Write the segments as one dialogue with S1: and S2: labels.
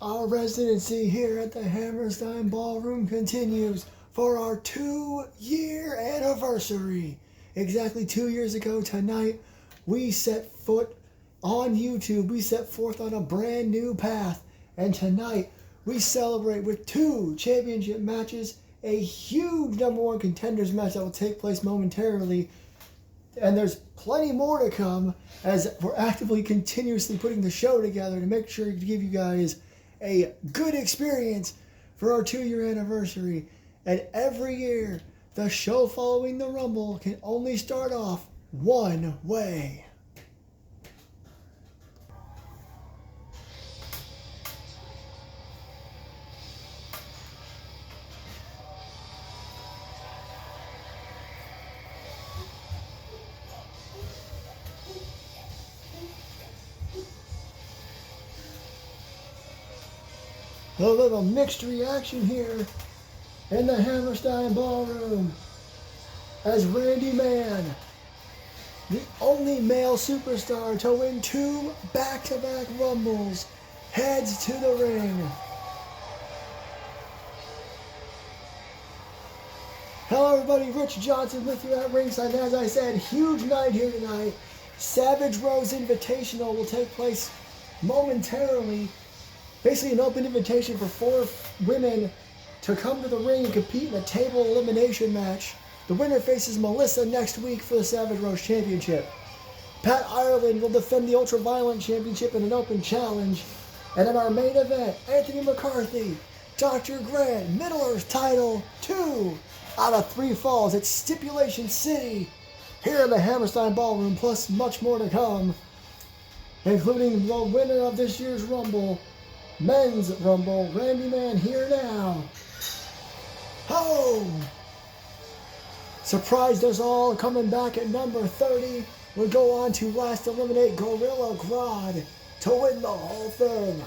S1: Our residency here at the Hammerstein Ballroom continues for our 2-year anniversary. Exactly 2 years ago tonight, we set foot on YouTube. We set forth on a brand new path. And tonight, we celebrate with 2 championship matches, a huge #1 contenders match that will take place momentarily. And there's plenty more to come as we're actively continuously putting the show together to make sure to give you guys a good experience for our 2-year anniversary. And every year, the show following the Rumble can only start off one way. A little mixed reaction here in the Hammerstein Ballroom as Randy Man, the only male superstar to win 2 back-to-back Rumbles, heads to the ring. Hello everybody, Rich Johnson with you at ringside. As I said, huge night here tonight. Savage Rose Invitational will take place momentarily. Basically an open invitation for 4 women to come to the ring and compete in a table elimination match. The winner faces Melissa next week for the Savage Rose Championship. Pat Ireland will defend the Ultraviolent Championship in an open challenge. And in our main event, Anthony McCarthy, Dr. Grant, Middle Earth title 2 out of 3 falls at Stipulation City here in the Hammerstein Ballroom, plus much more to come, including the winner of this year's Rumble, Men's Rumble, Randy Man here now. Ho! Surprised us all, coming back at number 30. We'll go on to last eliminate Gorilla Grodd to win the whole thing.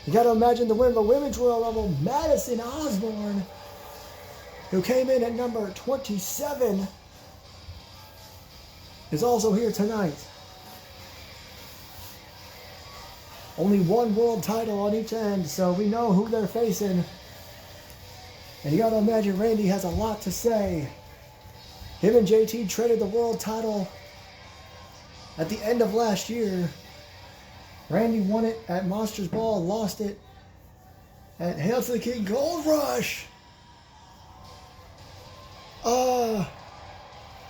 S1: You gotta imagine the winner of the Women's Royal Rumble, Madison Osborne, who came in at number 27, is also here tonight. Only 1 world title on each end, so we know who they're facing. And you gotta imagine Randy has a lot to say. Him and JT traded the world title at the end of last year. Randy won it at Monsters Ball, lost it at Hail to the King Gold Rush.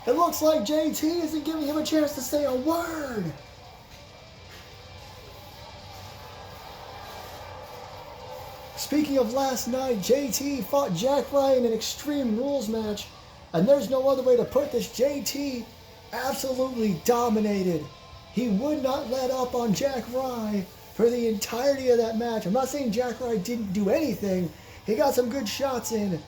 S1: It looks like JT isn't giving him a chance to say a word. Speaking of last night, JT fought Jack Ryan in an Extreme Rules match, and there's no other way to put this. JT absolutely dominated. He would not let up on Jack Ryan for the entirety of that match. I'm not saying Jack Ryan didn't do anything. He got some good shots in,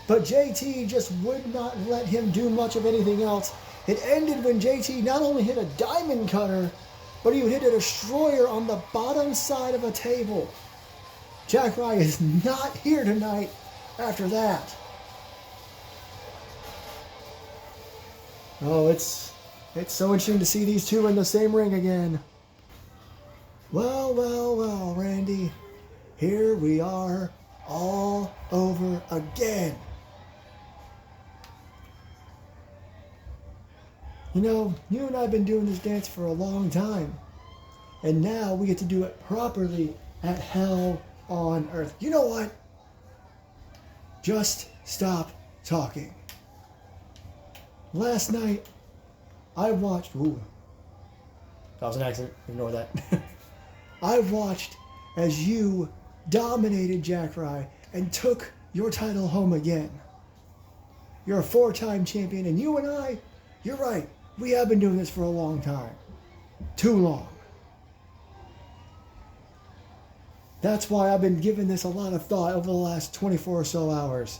S1: but JT just would not let him do much of anything else. It ended when JT not only hit a diamond cutter, but he hit a destroyer on the bottom side of a table. Jack Ryan is not here tonight after that. Oh, it's so interesting to see these two in the same ring again. Well, well, well, Randy. Here we are all over again. You know, you and I have been doing this dance for a long time. And now we get to do it properly at Hell on Earth. You know what? Just stop talking. Last night, I watched... Ooh. That was an accident. Ignore that. I watched as you dominated Jack Rye and took your title home again. You're a 4-time champion, and you and I, you're right, we have been doing this for a long time. Too long. That's why I've been giving this a lot of thought over the last 24 or so hours.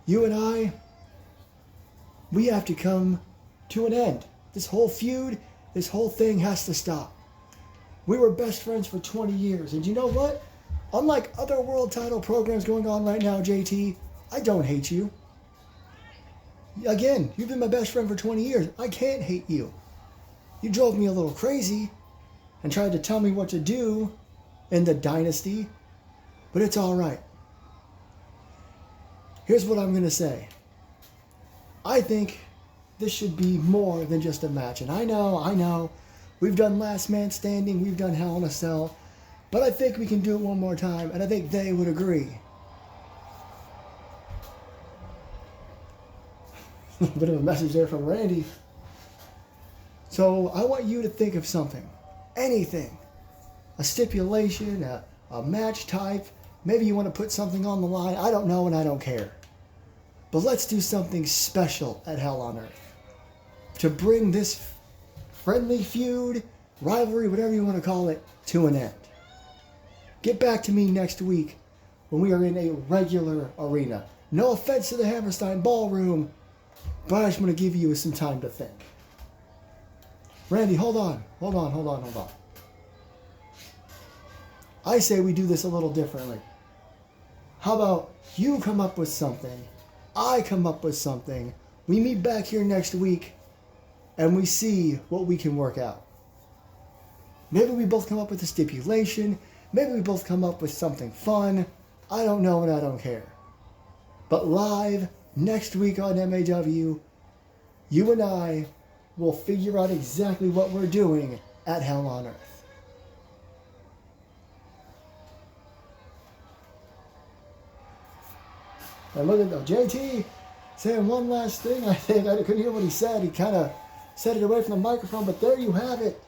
S1: You and I, we have to come to an end. This whole feud, this whole thing has to stop. We were best friends for 20 years, and you know what? Unlike other world title programs going on right now, JT, I don't hate you. Again, you've been my best friend for 20 years. I can't hate you. You drove me a little crazy, and tried to tell me what to do in the dynasty, but it's all right. Here's what I'm going to say. I think this should be more than just a match. And I know, we've done Last Man Standing, we've done Hell in a Cell, but I think we can do it one more time, and I think they would agree. A bit of a message there from Randy. So I want you to think of something, anything, a stipulation, a match type. Maybe you want to put something on the line. I don't know and I don't care. But let's do something special at Hell on Earth to bring this friendly feud, rivalry, whatever you want to call it, to an end. Get back to me next week when we are in a regular arena. No offense to the Hammerstein Ballroom, but I just want to give you some time to think. Randy, hold on. I say we do this a little differently. How about you come up with something, I come up with something, we meet back here next week, and we see what we can work out. Maybe we both come up with a stipulation, maybe we both come up with something fun, I don't know and I don't care. But live next week on MAW, you and I will figure out exactly what we're doing at Hell on Earth. And look at JT saying one last thing. I think I couldn't hear what he said. He kind of said it away from the microphone, but there you have it.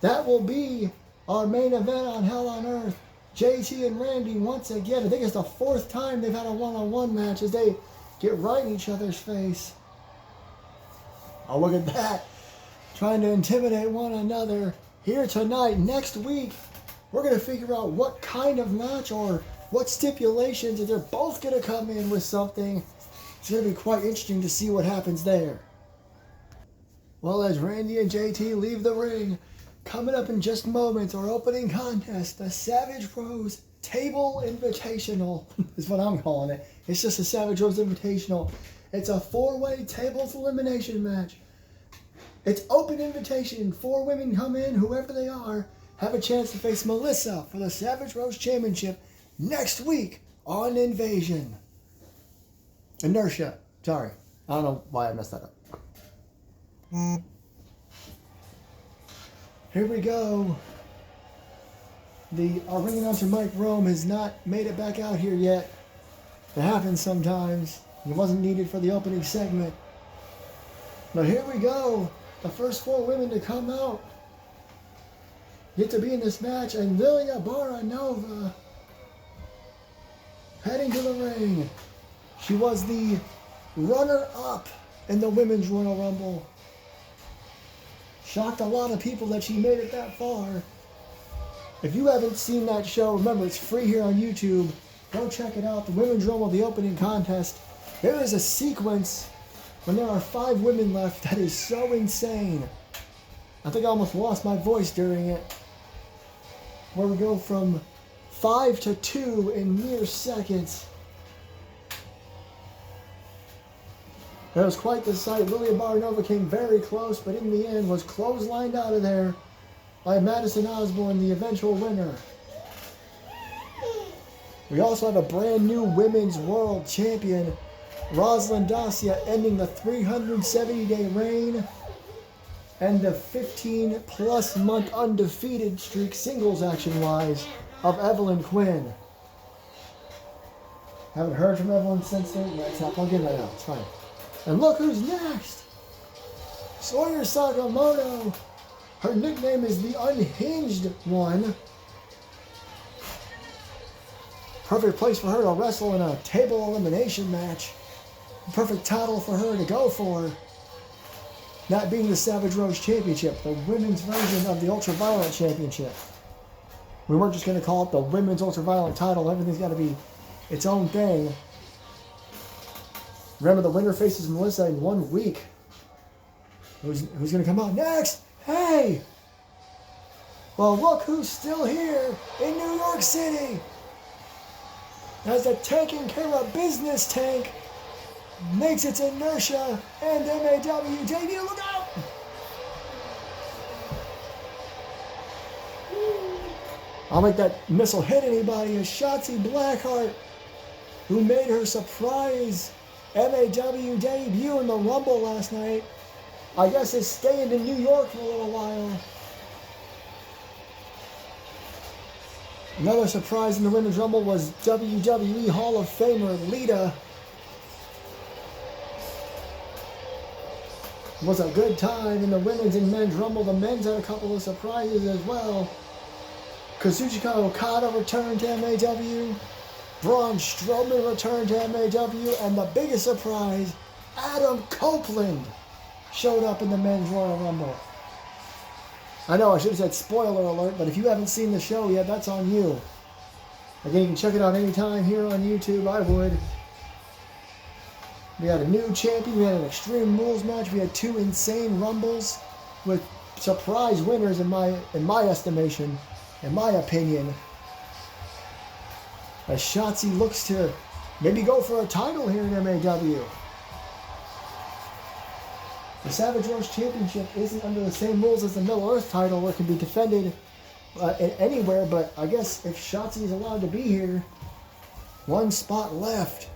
S1: That will be our main event on Hell on Earth. JT and Randy once again. I think it's the fourth time they've had a one-on-one match as they get right in each other's face. Oh, look at that. Trying to intimidate one another here tonight. Next week, we're going to figure out what kind of match or what stipulations, and they're both going to come in with something. It's going to be quite interesting to see what happens there. Well, as Randy and JT leave the ring, coming up in just moments, our opening contest, the Savage Rose Table Invitational is what I'm calling it. It's just a Savage Rose Invitational. It's a 4-way tables elimination match. It's open invitation. 4 women come in, whoever they are, have a chance to face Melissa for the Savage Rose Championship next week on Invasion. Inertia. Sorry. I don't know why I messed that up. Here we go. Our ring announcer Mike Rome has not made it back out here yet. It happens sometimes. He wasn't needed for the opening segment. But here we go. The first 4 women to come out get to be in this match, and Lilia Baranova heading to the ring. She was the runner-up in the Women's Royal Rumble. Shocked a lot of people that she made it that far. If you haven't seen that show, remember it's free here on YouTube. Go check it out. The Women's Rumble, the opening contest. There is a sequence when there are 5 women left that is so insane. I think I almost lost my voice during it. Where we go from 5 to 2 in mere seconds. It was quite the sight. Lilia Baranova came very close, but in the end was clotheslined out of there by Madison Osborne, the eventual winner. We also have a brand new Women's World Champion, Rosalind Dacia, ending the 370-day reign and the 15-plus month undefeated streak, singles action-wise, of Evelyn Quinn. Haven't heard from Evelyn since then. Yeah, it's not plugged in right now. It's fine. And look who's next! Sawyer Sakamoto. Her nickname is the Unhinged One. Perfect place for her to wrestle in a table elimination match. Perfect title for her to go for. That being the Savage Rose Championship, the women's version of the Ultraviolet Championship. We weren't just going to call it the Women's Ultraviolet title. Everything's got to be its own thing. Remember, the winner faces Melissa in 1 week. Who's going to come out next? Hey! Well, look who's still here in New York City. As the taking care of business tank makes its inertia and MAW. JD, look out! I'll make that missile hit anybody. As Shotzi Blackheart, who made her surprise MAW debut in the Rumble last night, I guess is staying in New York for a little while. Another surprise in the Women's Rumble was WWE Hall of Famer Lita. It was a good time in the Women's and Men's Rumble. The men's had a couple of surprises as well. Kazuchika Okada returned to MAW. Braun Strowman returned to MAW. And the biggest surprise, Adam Copeland showed up in the Men's Royal Rumble. I know I should have said spoiler alert, but if you haven't seen the show yet, that's on you. Again, you can check it out anytime here on YouTube. I would. We had a new champion. We had an Extreme Rules match. We had 2 insane Rumbles with surprise winners in my estimation, in my opinion. As Shotzi looks to maybe go for a title here in MAW. The Savage Rose Championship isn't under the same rules as the Middle Earth title where it can be defended anywhere, but I guess if Shotzi is allowed to be here, 1 spot left.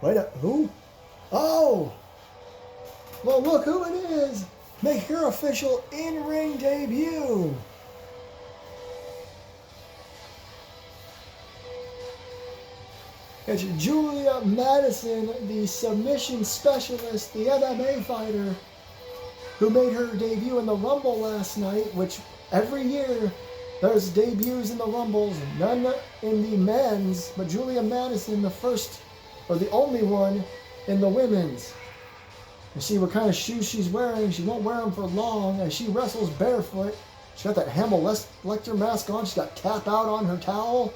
S1: Wait up, who? Oh! Well, look who it is! Make her official in-ring debut! It's Julia Madison, the submission specialist, the MMA fighter, who made her debut in the Rumble last night, which every year there's debuts in the Rumbles, none in the men's, but Julia Madison, the first, or the only one in the women's. You see what kind of shoes she's wearing. She won't wear them for long as she wrestles barefoot. She's got that Hannibal Lecter mask on. She's got tap out on her towel.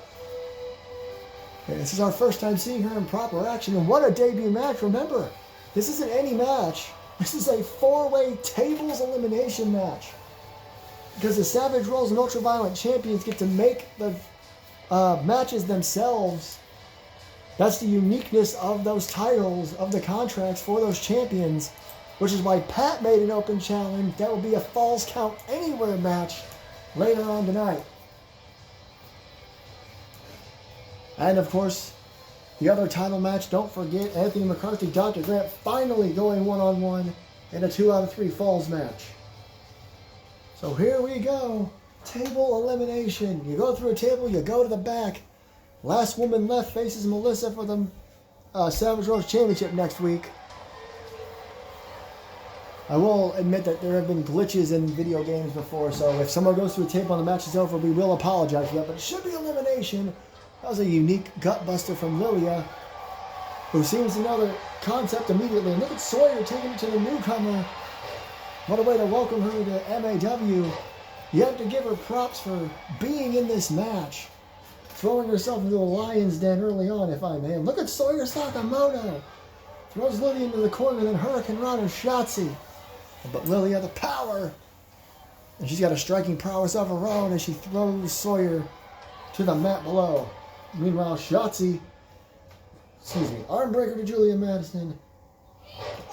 S1: And this is our first time seeing her in proper action. And what a debut match. Remember, this isn't any match. This is a 4-way tables elimination match. Because the Savage Rose and Ultraviolent champions get to make the matches themselves. That's the uniqueness of those titles, of the contracts for those champions, which is why Pat made an open challenge. That will be a Falls Count Anywhere match later on tonight. And of course, the other title match, don't forget Anthony McCarthy, Dr. Grant finally going one-on-one in a 2 out of 3 falls match. So here we go. Table elimination. You go through a table, you go to the back. Last woman left faces Melissa for the Savage Rose Championship next week. I will admit that there have been glitches in video games before, so if someone goes through a table and the match is over, we will apologize for that, but it should be elimination. That was a unique gut buster from Lilia, who seems to know the concept immediately. And look at Sawyer taking it to the newcomer. What a way to welcome her to MAW. You have to give her props for being in this match. Throwing herself into a lion's den early on, if I may. And look at Sawyer Sakamoto. Throws Lilia into the corner, and then Hurricane Rana and Shotzi. But Lilia, the power. And she's got a striking prowess of her own as she throws Sawyer to the mat below. Meanwhile, Shotzi, arm breaker to Julia Madison.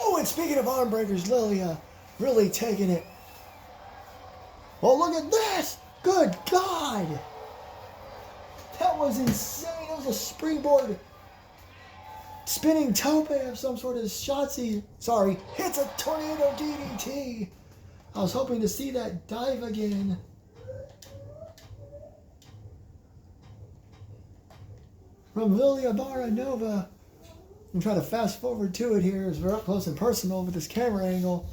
S1: Oh, and speaking of arm breakers, Lilia really taking it. Oh, look at this! Good God! That was insane. That was a springboard spinning tope of some sort of Shotzi. Hits a tornado DDT. I was hoping to see that dive again. From Lilia Baranova. I'm trying to fast forward to it here as we're up close and personal with this camera angle.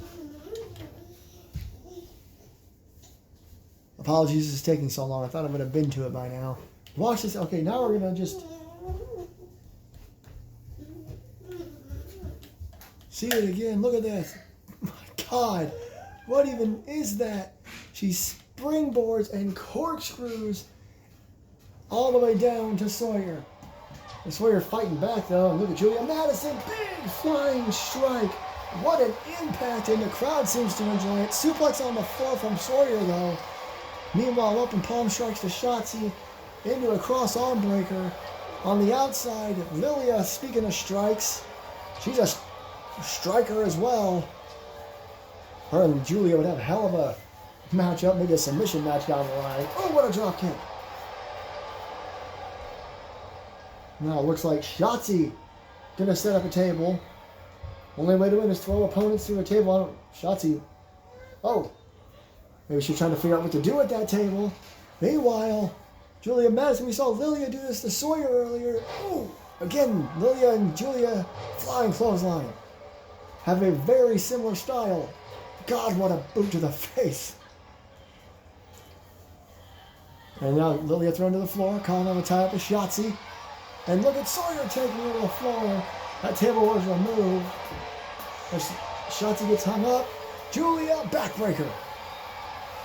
S1: Apologies, this is taking so long. I thought I would have been to it by now. Watch this. Okay, now we're going to just see it again. Look at this. My God. What even is that? She springboards and corkscrews all the way down to Sawyer. And Sawyer fighting back, though. And look at Julia Madison. Big flying strike. What an impact. And the crowd seems to enjoy it. Suplex on the floor from Sawyer, though. Meanwhile, open palm strikes to Shotzi into a cross arm breaker. On the outside, Lilia, speaking of strikes, she's a striker as well. Her and Julia would have a hell of a matchup, maybe a submission match down the line. Oh, what a drop kick. Now it looks like Shotzi gonna set up a table. Only way to win is throw opponents through a table. Shotzi. Oh. Maybe she's trying to figure out what to do at that table. Meanwhile, Julia Madison, we saw Lilia do this to Sawyer earlier. Ooh. Again, Lilia and Julia flying clothesline. Have a very similar style. God, what a boot to the face. And now Lilia thrown to the floor, calling on the tie up with Shotzi. And look at Sawyer taking her to the floor. That table was removed. As Shotzi gets hung up. Julia, backbreaker.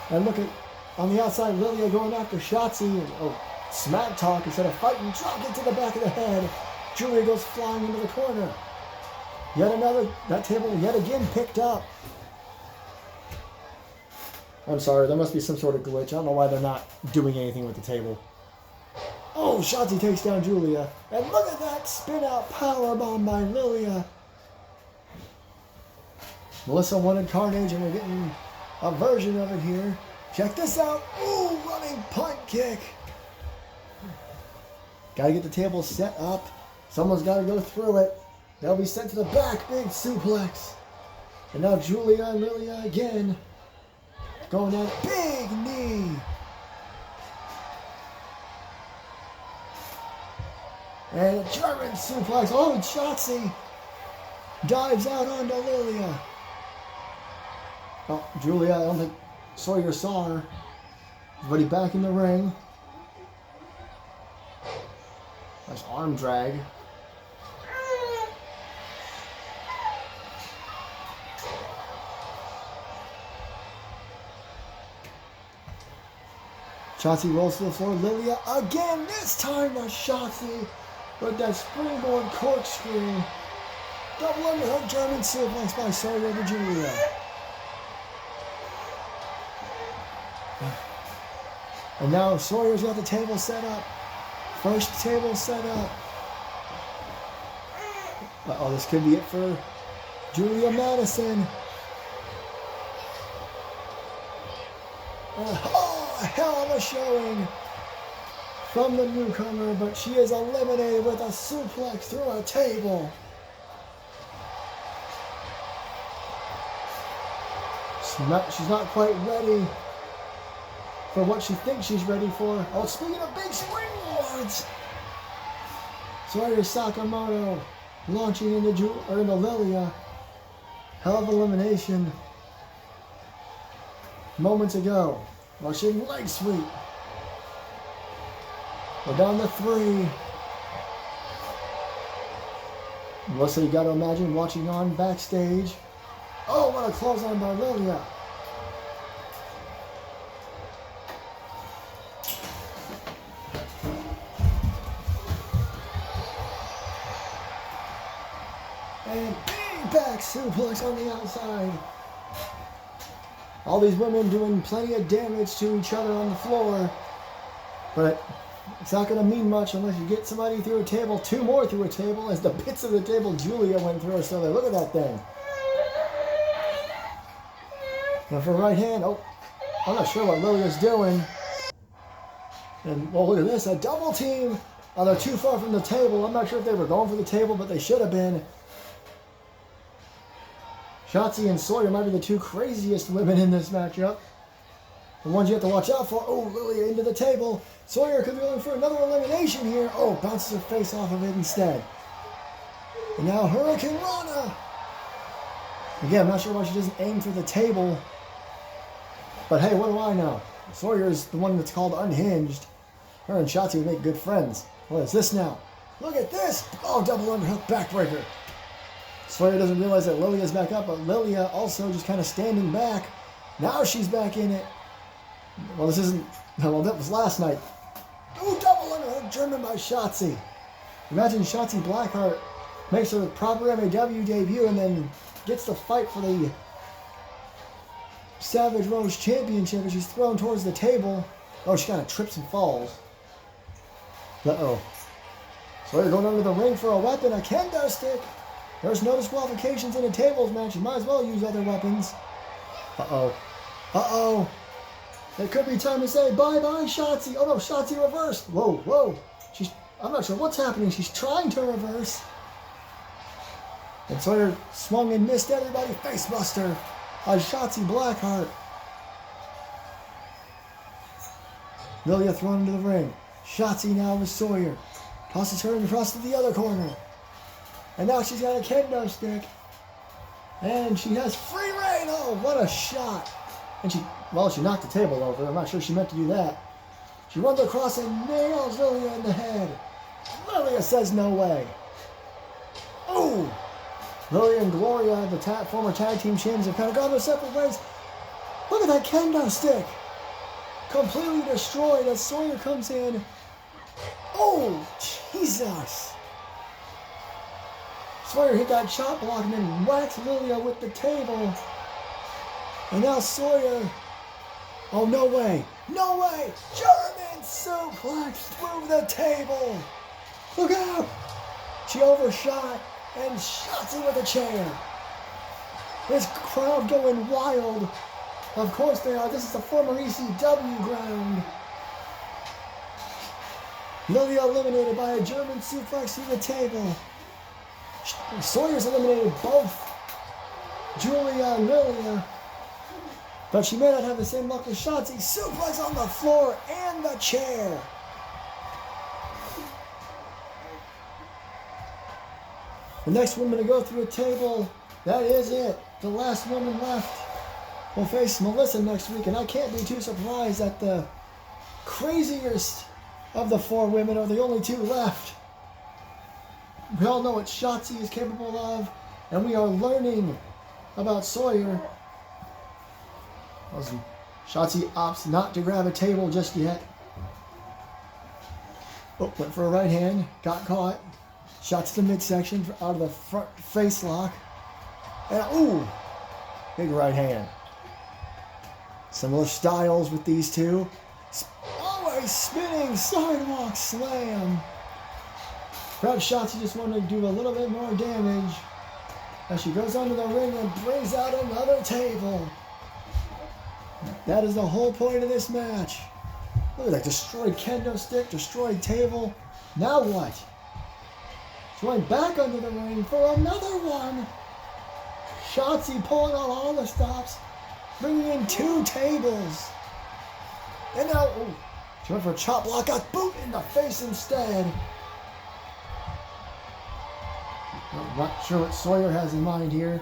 S1: And look at, on the outside, Lilia going after Shotzi. And, oh, smack talk instead of fighting. Drop it to the back of the head. Julia goes flying into the corner. Yet another, that table yet again picked up. I'm sorry, there must be some sort of glitch. I don't know why they're not doing anything with the table. Oh, Shotzi takes down Julia. And look at that spin out powerbomb by Lilia. Melissa wanted Carnage and we're getting a version of it here. Check this out. Ooh, running punt kick. Gotta get the table set up. Someone's gotta go through it. They'll be sent to the back. Big suplex. And now Julia and Lilia again. Going at it. Big knee. And a German suplex. Oh, Shotzi dives out onto Lilia. Oh, Julia, I don't think Sawyer saw her. Everybody back in the ring. Nice arm drag. Shotzi rolls to the floor. Lilia again. This time to Shotzi with that springboard corkscrew. Double underhook German suplex by Sawyer to Julia. And now Sawyer's got the table set up. First table set up. Uh-oh, this could be it for Julia Madison. Oh, a hell of a showing from the newcomer, but she is eliminated with a suplex through a table. She's not quite ready for what she thinks she's ready for. Oh, speaking of big springboards, Sawyer Sakamoto launching into Lilia. Hell of elimination moments ago. Russian leg sweep. We're down to 3. Melissa, you got to imagine watching on backstage. Oh, what a clothesline by Lilia. And big back suplex on the outside. All these women doing plenty of damage to each other on the floor. But it's not going to mean much unless you get somebody through a table. 2 more through a table as the bits of the table Julia went through. So look at that thing. Now for right hand, oh, I'm not sure what Lilia's doing. And well, look at this, a double team. Oh, they're too far from the table. I'm not sure if they were going for the table, but they should have been. Shotzi and Sawyer might be the 2 craziest women in this matchup. The ones you have to watch out for. Oh, Lilia into the table. Sawyer could be looking for another elimination here. Oh, bounces her face off of it instead. And now Hurricane Rana. Again, I'm not sure why she doesn't aim for the table. But hey, what do I know? Sawyer's the one that's called unhinged. Her and Shotzi would make good friends. What is this now? Look at this. Oh, double underhook backbreaker. Sawyer doesn't realize that Lilia's back up, but Lilia also just kind of standing back. Now she's back in it. Well, this isn't... Well, that was last night. Ooh, double underhook German by Shotzi. Imagine Shotzi Blackheart makes her proper MAW debut and then gets the fight for the Savage Rose Championship and she's thrown towards the table. Oh, she kind of trips and falls. Uh-oh. Sawyer going under the ring for a weapon, a kendo stick. There's no disqualifications in a tables match. You might as well use other weapons. Uh-oh. Uh-oh. It could be time to say bye-bye, Shotzi. Oh no, Shotzi reversed. Whoa, whoa. I'm not sure what's happening. She's trying to reverse. And Sawyer swung and missed everybody. Facebuster on Shotzi Blackheart. Lilia thrown into the ring. Shotzi now with Sawyer. Tosses her across to the other corner. And now she's got a kendo stick. And she has free reign. Oh, what a shot. And she knocked the table over. I'm not sure she meant to do that. She runs across and nails Lilia in the head. Lilia says no way. Oh! Lilia and Gloria, the former tag team champions, have kind of gone their separate ways. Look at that kendo stick. Completely destroyed as Sawyer comes in. Oh, Jesus. Sawyer hit that chop block and then whacks Lilia with the table. And now Sawyer. Oh, no way. No way. German suplex through the table. Look out. She overshot and shots it with a chair. This crowd going wild. Of course they are. This is the former ECW ground. Lilia eliminated by a German suplex through the table. Sawyer's eliminated both Julia and Lilia. But she may not have the same luck as Shotzi. Suplex on the floor and the chair. The next woman to go through a table, that is it. The last woman left will face Melissa next week, and I can't be too surprised that the craziest of the four women are the only two left. We all know what Shotzi is capable of, and we are learning about Sawyer. Shotzi opts not to grab a table just yet. Oh, went for a right hand, got caught. Shot to the midsection out of the front face lock. And ooh, big right hand. Similar styles with these two. Always spinning sidewalk slam. Perhaps Shotzi just wanted to do a little bit more damage as she goes under the ring and brings out another table. That is the whole point of this match. Look at that destroyed kendo stick, destroyed table. Now what? She's going back under the ring for another one. Shotzi pulling out all the stops, bringing in two tables. And now, ooh, she went for a chop block, got boot in the face instead. I'm not sure what Sawyer has in mind here.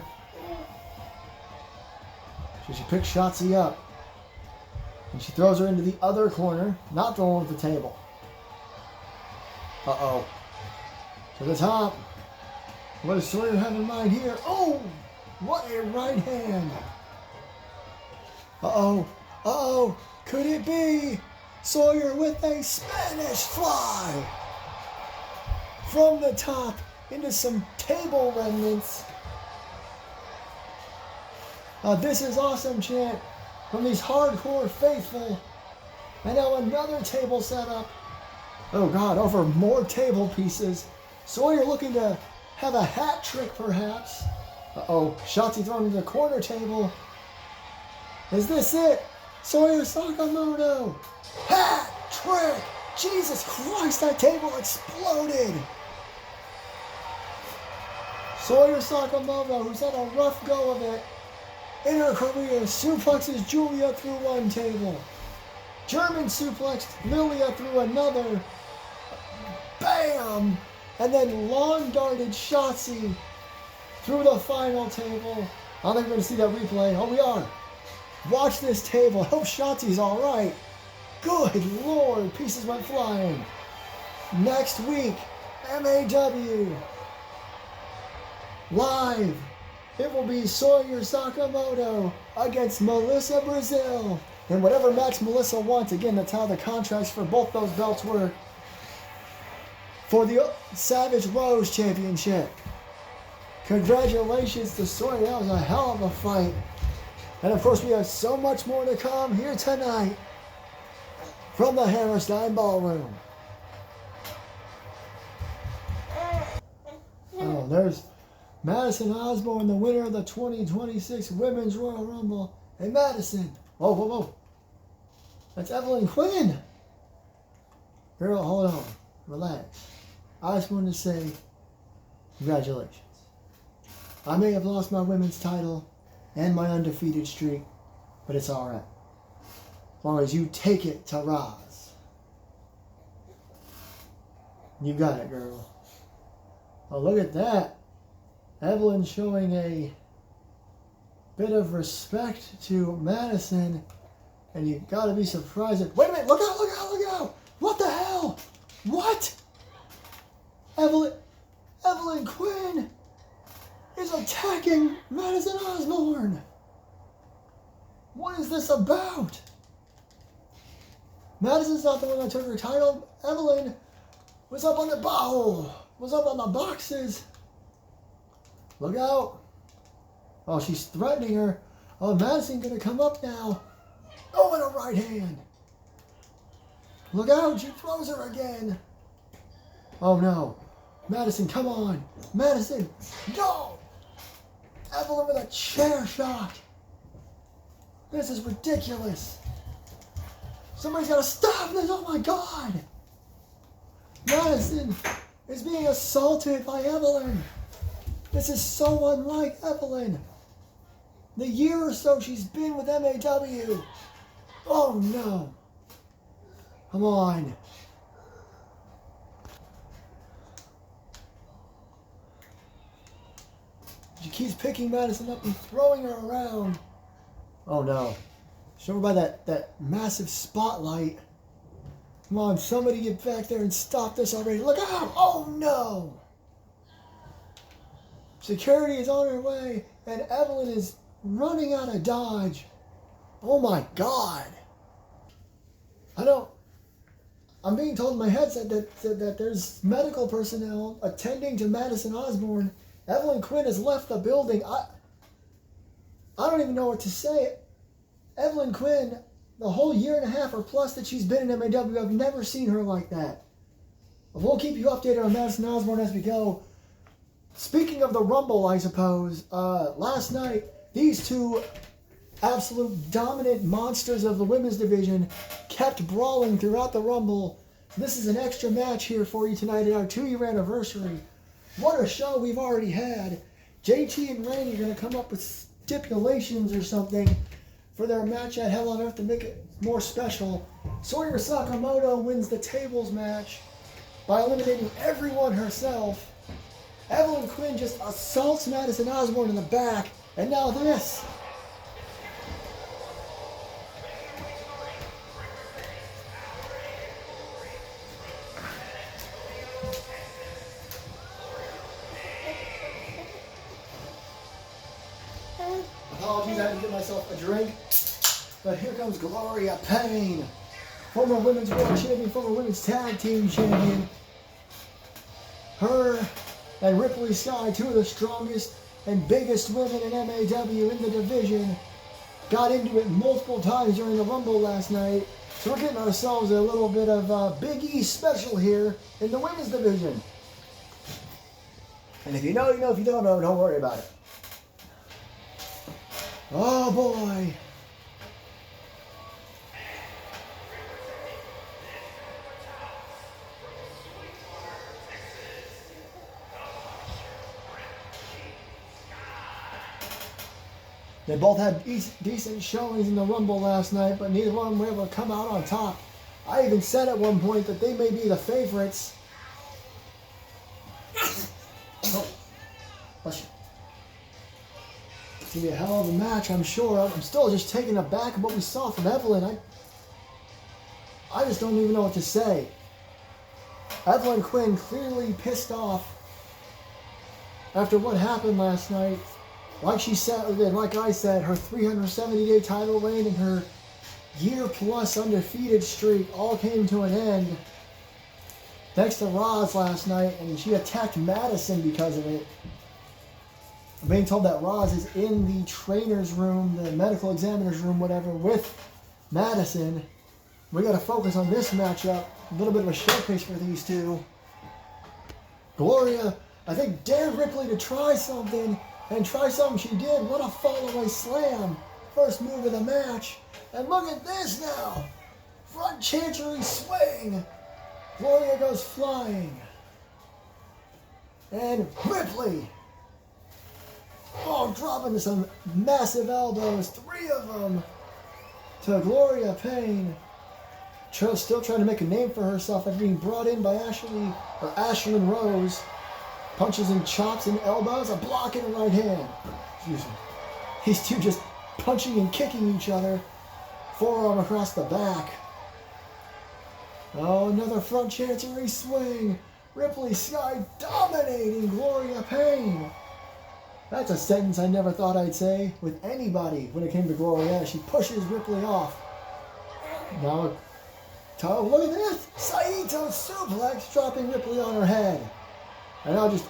S1: So she picks Shotzi up. And she throws her into the other corner, not the one with the table. Uh-oh. To the top. What does Sawyer have in mind here? Oh! What a right hand. Uh-oh. Uh-oh. Could it be Sawyer with a Spanish fly? From the top into some table remnants. This is awesome chant from these hardcore faithful. And now another table set up. Oh God, over more table pieces. Sawyer looking to have a hat trick perhaps. Uh-oh, Shotzi thrown into the corner table. Is this it? Sawyer Sakamoto. Hat trick. Jesus Christ, that table exploded. Sawyer Sakamoto, who's had a rough go of it in her career, suplexes Julia through one table. German suplexed Lilia through another. Bam! And then long darted Shotzi through the final table. I don't think we're going to see that replay. Oh, we are. Watch this table. Hope Shotzi's alright. Good Lord, pieces went flying. Next week, MAW. Live. It will be Sawyer Sakamoto against Melissa Brazil. And whatever match Melissa wants, again, that's how the contracts for both those belts work. For the Savage Rose Championship. Congratulations to Sawyer. That was a hell of a fight. And of course, we have so much more to come here tonight from the Hammerstein Ballroom. Oh, there's Madison Osborne, the winner of the 2026 Women's Royal Rumble. Hey, Madison. Whoa, whoa, whoa. That's Evelyn Quinn. Girl, hold on. Relax. I just wanted to say congratulations. I may have lost my women's title and my undefeated streak, but it's all right. As long as you take it to Roz. You got it, girl. Oh, look at that. Evelyn showing a bit of respect to Madison, and you gotta be surprised at... Wait a minute, look out, look out, look out! What the hell? What? Evelyn Quinn is attacking Madison Osborne. What is this about? Madison's not the one that took her title. Evelyn was up on the boxes. Look out. Oh, she's threatening her. Oh, Madison's gonna come up now. Oh, and a right hand. Look out, she throws her again. Oh no. Madison, come on. Madison, no. Evelyn with a chair shot. This is ridiculous. Somebody's got to stop this. Oh my God. Madison is being assaulted by Evelyn. This is so unlike Evelyn. The year or so she's been with MAW. Oh no. Come on. She keeps picking Madison up and throwing her around. Oh no. She's over by that massive spotlight. Come on, somebody get back there and stop this already. Look out! Oh no! Security is on her way, and Evelyn is running out of Dodge. Oh my God. I'm being told in my headset that there's medical personnel attending to Madison Osborne. Evelyn Quinn has left the building. I don't even know what to say. Evelyn Quinn, the whole year and a half or plus that she's been in MAW, I've never seen her like that. We'll keep you updated on Madison Osborne as we go. Speaking of the Rumble, I suppose, last night, these two absolute dominant monsters of the women's division kept brawling throughout the Rumble. This is an extra match here for you tonight at our 2-year anniversary. What a show we've already had. JT and Randy are going to come up with stipulations or something for their match at Hell on Earth to make it more special. Sawyer Sakamoto wins the tables match by eliminating everyone herself. Evelyn Quinn just assaults Madison Osborne in the back. And now this. Apologies, I had to get myself a drink. But here comes Gloria Payne, former Women's World Champion, former Women's Tag Team Champion. Her and Ripley Sky, two of the strongest and biggest women in MAW in the division, got into it multiple times during the Rumble last night. So we're getting ourselves a little bit of Big E special here in the women's division. And if you know, you know. If you don't know, don't worry about it. Oh boy. They both had decent showings in the Rumble last night, but neither one were able to come out on top. I even said at one point that they may be the favorites. Oh, bless you. It's going to be a hell of a match, I'm sure. I'm still just taken aback at what we saw from Evelyn. I just don't even know what to say. Evelyn Quinn clearly pissed off after what happened last night. Like she said, like I said, her 370-day title reign and her year-plus undefeated streak all came to an end thanks to Roz last night, and she attacked Madison because of it. I'm being told that Roz is in the trainer's room, the medical examiner's room, whatever, with Madison. We got to focus on this matchup. A little bit of a showcase for these two. Gloria, I think, dared Ripley to try something. And try something she did. What a fall-away slam. First move of the match. And look at this now. Front chancery swing. Gloria goes flying. And Ripley. Oh, dropping some massive elbows. 3 of them to Gloria Payne. Still trying to make a name for herself after being brought in by Ashlyn Rose. Punches and chops and elbows. A block and a right hand. Excuse me. These two just punching and kicking each other. Forearm across the back. Oh, another front chancery swing. Ripley Sky dominating Gloria Payne. That's a sentence I never thought I'd say with anybody when it came to Gloria. She pushes Ripley off. Now, look at this. Saito suplex dropping Ripley on her head. And now just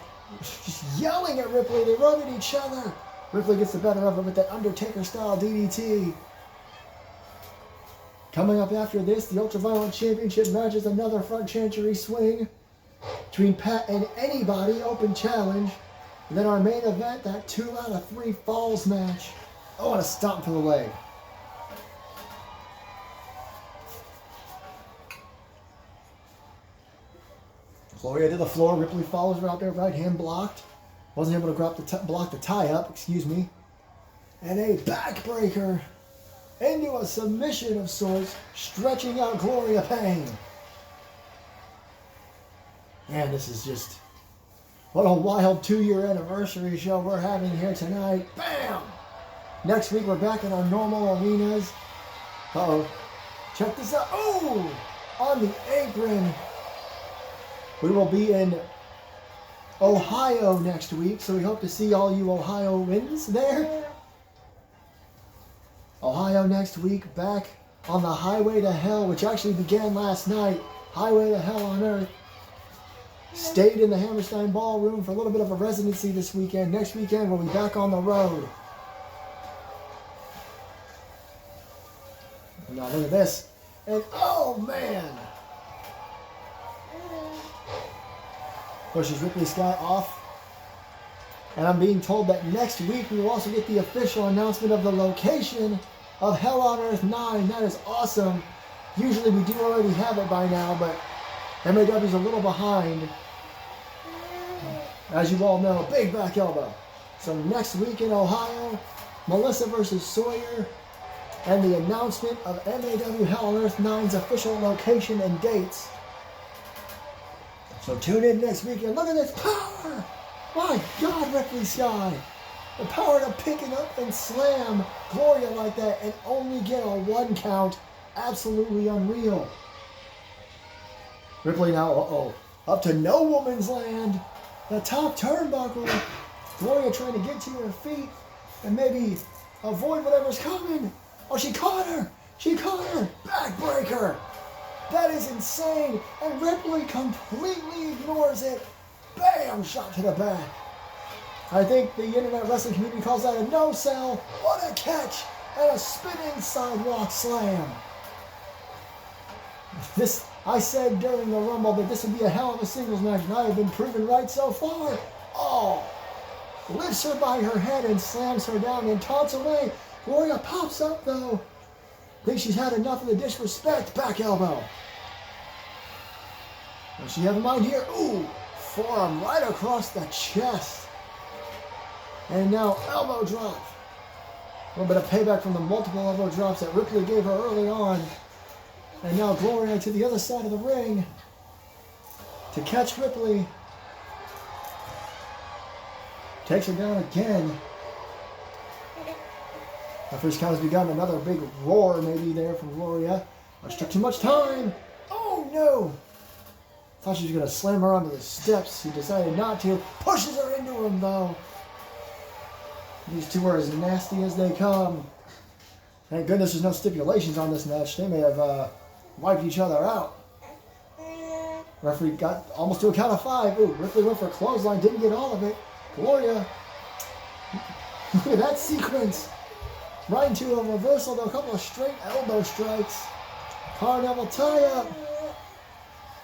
S1: yelling at Ripley. They run at each other. Ripley gets the better of it with that Undertaker-style DDT. Coming up after this, the Ultraviolent Championship match is another front chancery swing between Pat and anybody, open challenge. And then our main event, that 2 out of 3 falls match. Oh, and a stomp to the leg. Gloria to the floor. Ripley follows her out there, right hand blocked. Wasn't able to block the tie-up, excuse me. And a backbreaker into a submission of sorts, stretching out Gloria Payne. Man, this is just... what a wild 2-year anniversary show we're having here tonight. Bam! Next week we're back in our normal arenas. Uh-oh. Check this out. Oh! On the apron. We will be in Ohio next week, so we hope to see all you Ohioans there. Ohio next week, back on the Highway to Hell, which actually began last night. Highway to Hell on Earth. Stayed in the Hammerstein Ballroom for a little bit of a residency this weekend. Next weekend, we'll be back on the road. Now look at this. And oh man! Pushes Ripley Sky off. And I'm being told that next week we will also get the official announcement of the location of Hell on Earth 9. That is awesome. Usually we do already have it by now, but MAW is a little behind. As you all know, big back elbow. So next week in Ohio, Melissa versus Sawyer, and the announcement of MAW Hell on Earth 9's official location and dates. So tune in next week and look at this power! My God, Ripley Sky! The power to pick it up and slam Gloria like that and only get a 1 count. Absolutely unreal. Ripley now, up to no woman's land. The top turnbuckle. Gloria trying to get to her feet and maybe avoid whatever's coming. Oh, she caught her. She caught her. Backbreaker. That is insane. And Ripley completely ignores it. Bam! Shot to the back. I think the internet wrestling community calls that a no-sell. What a catch. And a spinning sidewalk slam. I said during the Rumble that this would be a hell of a singles match, and I have been proven right so far. Oh! Lifts her by her head and slams her down and taunts away. Gloria pops up, though. Thinks she's had enough of the disrespect. Back elbow. Does she have a mind here? Ooh! Forearm right across the chest. And now elbow drop. A little bit of payback from the multiple elbow drops that Ripley gave her early on. And now Gloria to the other side of the ring to catch Ripley. Takes her down again. Our first count has begun. Another big roar maybe there from Gloria. Much took too much time. Oh no! Thought she was going to slam her onto the steps. She decided not to. Pushes her into him though. These two are as nasty as they come. Thank goodness there's no stipulations on this match. They may have wiped each other out. Referee got almost to a count of 5. Ooh, Ripley went for a clothesline, didn't get all of it. Gloria, look at that sequence. Right into a reversal, though, a couple of straight elbow strikes. Carnival tie-up.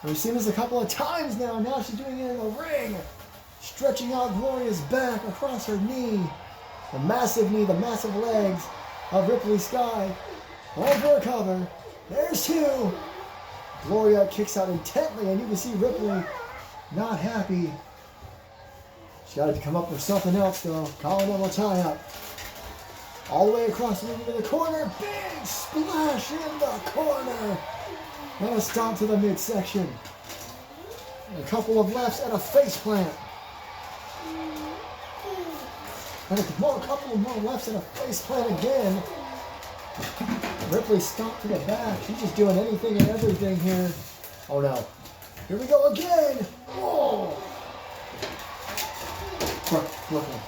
S1: We've seen this a couple of times now. Now she's doing it in the ring. Stretching out Gloria's back across her knee. The massive knee, the massive legs. of Ripley Sky. On for a cover. There's 2. Gloria kicks out intently, and you can see Ripley not happy. She's got to come up with something else, though. Calling on a tie-up. All the way across the ring into the corner. Big splash in the corner. And a stomp to the midsection. A couple of lefts and a face plant. And a couple of more lefts and a face plant again. Ripley stomped to the back. She's just doing anything and everything here. Oh no. Here we go again. Whoa. Brooklyn.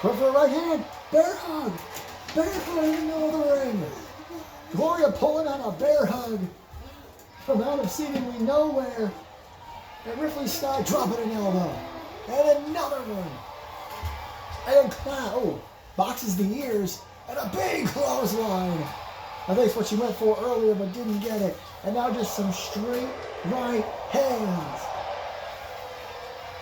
S1: Went for a right hand. Bear hug. Bear hug in the middle of the ring. Gloria pulling out a bear hug from out of seemingly nowhere. And Ripley Sky dropping an elbow. And another one. And then boxes the ears. And a big clothesline. I think that's what she went for earlier but didn't get it. And now just some straight right hands.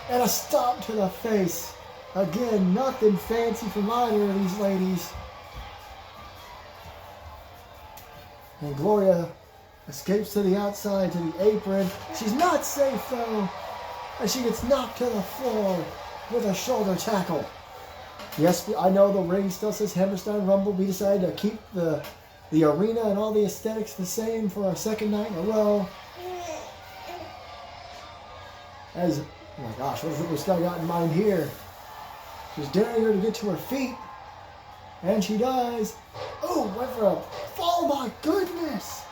S1: And a stomp to the face. Again, nothing fancy from either of these ladies. And Gloria escapes to the outside, to the apron. She's not safe, though. And she gets knocked to the floor with a shoulder tackle. Yes, I know the ring still says Hammerstein Rumble. We decided to keep the arena and all the aesthetics the same for our second night in a row. Oh my gosh, what has Ripley Sky got in mind here? She's daring her to get to her feet. And she does. Oh, went for my goodness.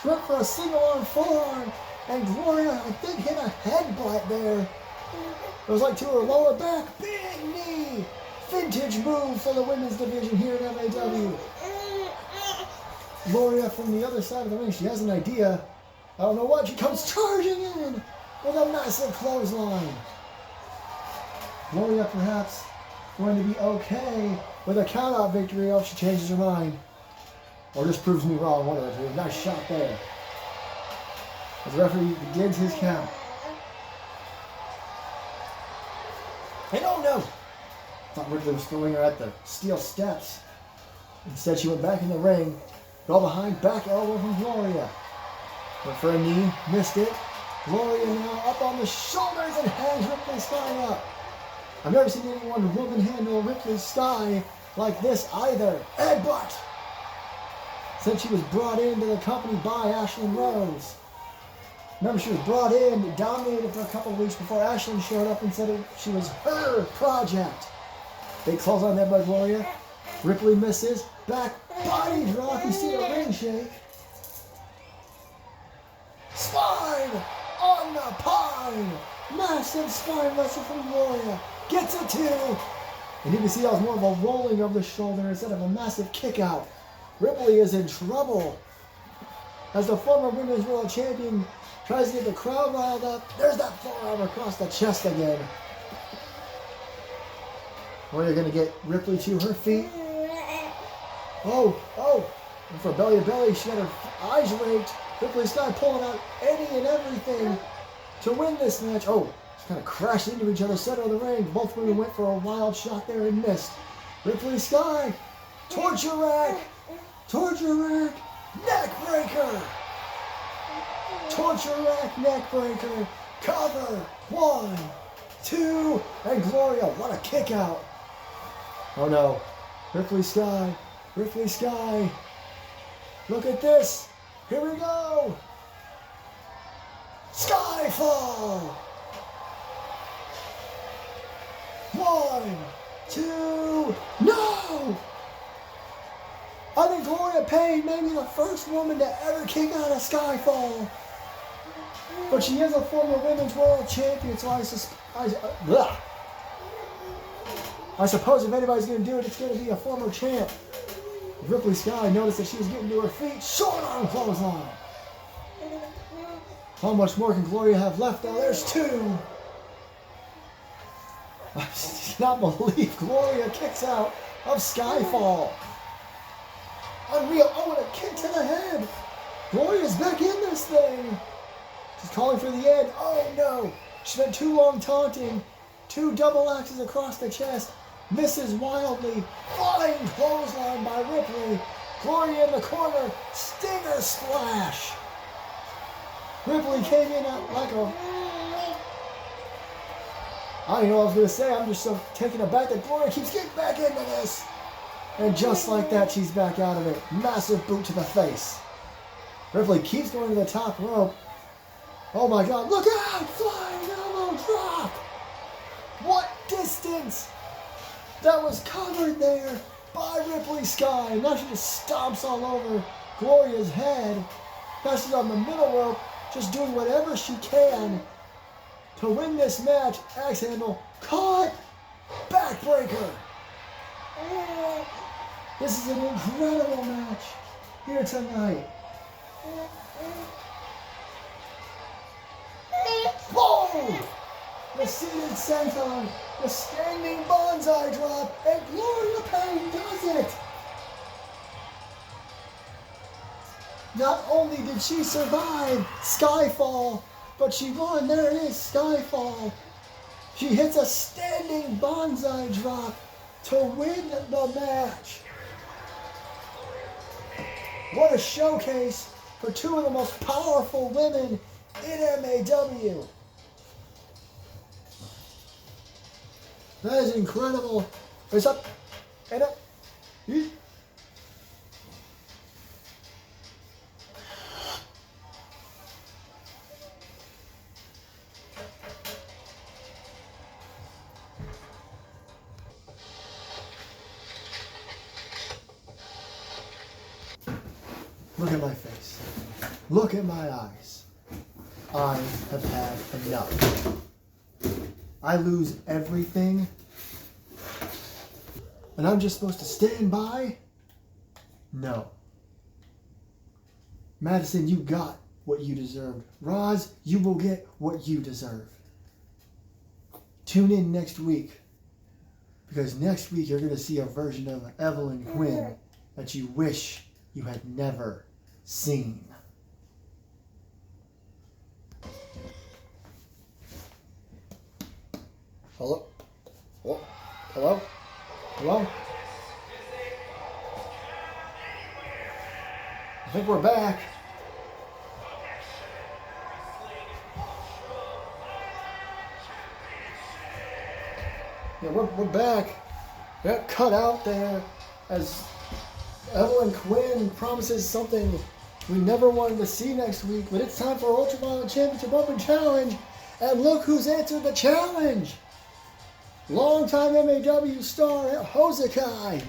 S1: She went for a single arm forearm. And Gloria, I think, hit a headbutt there. It was like to her lower back. Big knee. Vintage move for the women's division here at MAW. Gloria from the other side of the ring. She has an idea. I don't know what. She comes charging in with a massive clothesline. Gloria perhaps going to be okay with a count-out victory if she changes her mind. Or just proves me wrong, one of the two. Nice shot there. As the referee begins his count. And oh no! Thought Ripley was throwing her at the steel steps. Instead she went back in the ring. Fell behind, back elbow from Gloria. Went for a knee, missed it. Gloria now up on the shoulders and hands Ripley Sky up. I've never seen anyone woman handle Ripley Sky like this either. Headbutt! Since she was brought into the company by Ashlyn Rose. Remember, she was brought in, dominated for a couple of weeks before Ashlyn showed up and said she was her project. Big close on there by Gloria. Ripley misses. Back body drop. You see the ring shake. Spine on the pine. Massive spine wrestle from Gloria. Gets it too. And you can see that was more of a rolling of the shoulder instead of a massive kick out. Ripley is in trouble. As the former Women's World Champion tries to get the crowd riled up, there's that forearm across the chest again. Gloria going to get Ripley to her feet. And for belly to belly, she had her eyes raked. Ripley Sky pulling out any and everything to win this match. Just kind of crashed into each other, center of the ring. Both women went for a wild shot there and missed. Ripley Sky, torture rack, neck breaker. Torture rack, neck breaker, cover, 1, 2, and Gloria, what a kick out. Oh no, Ripley Sky, look at this, here we go. Skyfall. 1, 2, no! I think Gloria Payne may be the first woman to ever kick out a Skyfall. But she is a former Women's World Champion, so I suppose if anybody's going to do it, it's going to be a former champ. Ripley Sky noticed that she was getting to her feet. Short arm clothesline. How much more can Gloria have left? Now there's 2. I cannot believe Gloria kicks out of Skyfall. Unreal. And a kick to the head. Gloria's back in this thing. She's calling for the end. Oh no. She spent too long taunting. 2 double axes across the chest. Misses wildly. Flying clothesline by Ripley. Gloria in the corner. Stinger splash. Ripley came in like a... I don't know what I was going to say. I'm just so taken aback that Gloria keeps getting back into this. And just like that, she's back out of it. Massive boot to the face. Ripley keeps going to the top rope. Oh my God, look out! Flying elbow drop! What distance! That was covered there by Ripley Sky. Now she just stomps all over Gloria's head. Now she's on the middle rope, just doing whatever she can to win this match. Axe handle, caught, backbreaker. This is an incredible match here tonight. Boom! The seated senton, the standing bonsai drop, and Gloria Payne does it! Not only did she survive Skyfall, but she won. There it is, Skyfall. She hits a standing bonsai drop to win the match. What a showcase for 2 of the most powerful women in MAW. That is incredible. It's up and up. Look at my face. Look at my eyes. I have had enough. I lose everything, and I'm just supposed to stand by? No. Madison, you got what you deserved. Roz, you will get what you deserve. Tune in next week, because next week you're going to see a version of Evelyn Quinn that you wish you had never seen. Hello? Oh, hello? Hello? I think we're back. Yeah, we're back. Got cut out there as Evelyn Quinn promises something we never wanted to see next week, but it's time for Ultraviolet Championship Open Challenge, and look who's answered the challenge! Longtime MAW star Hosakai.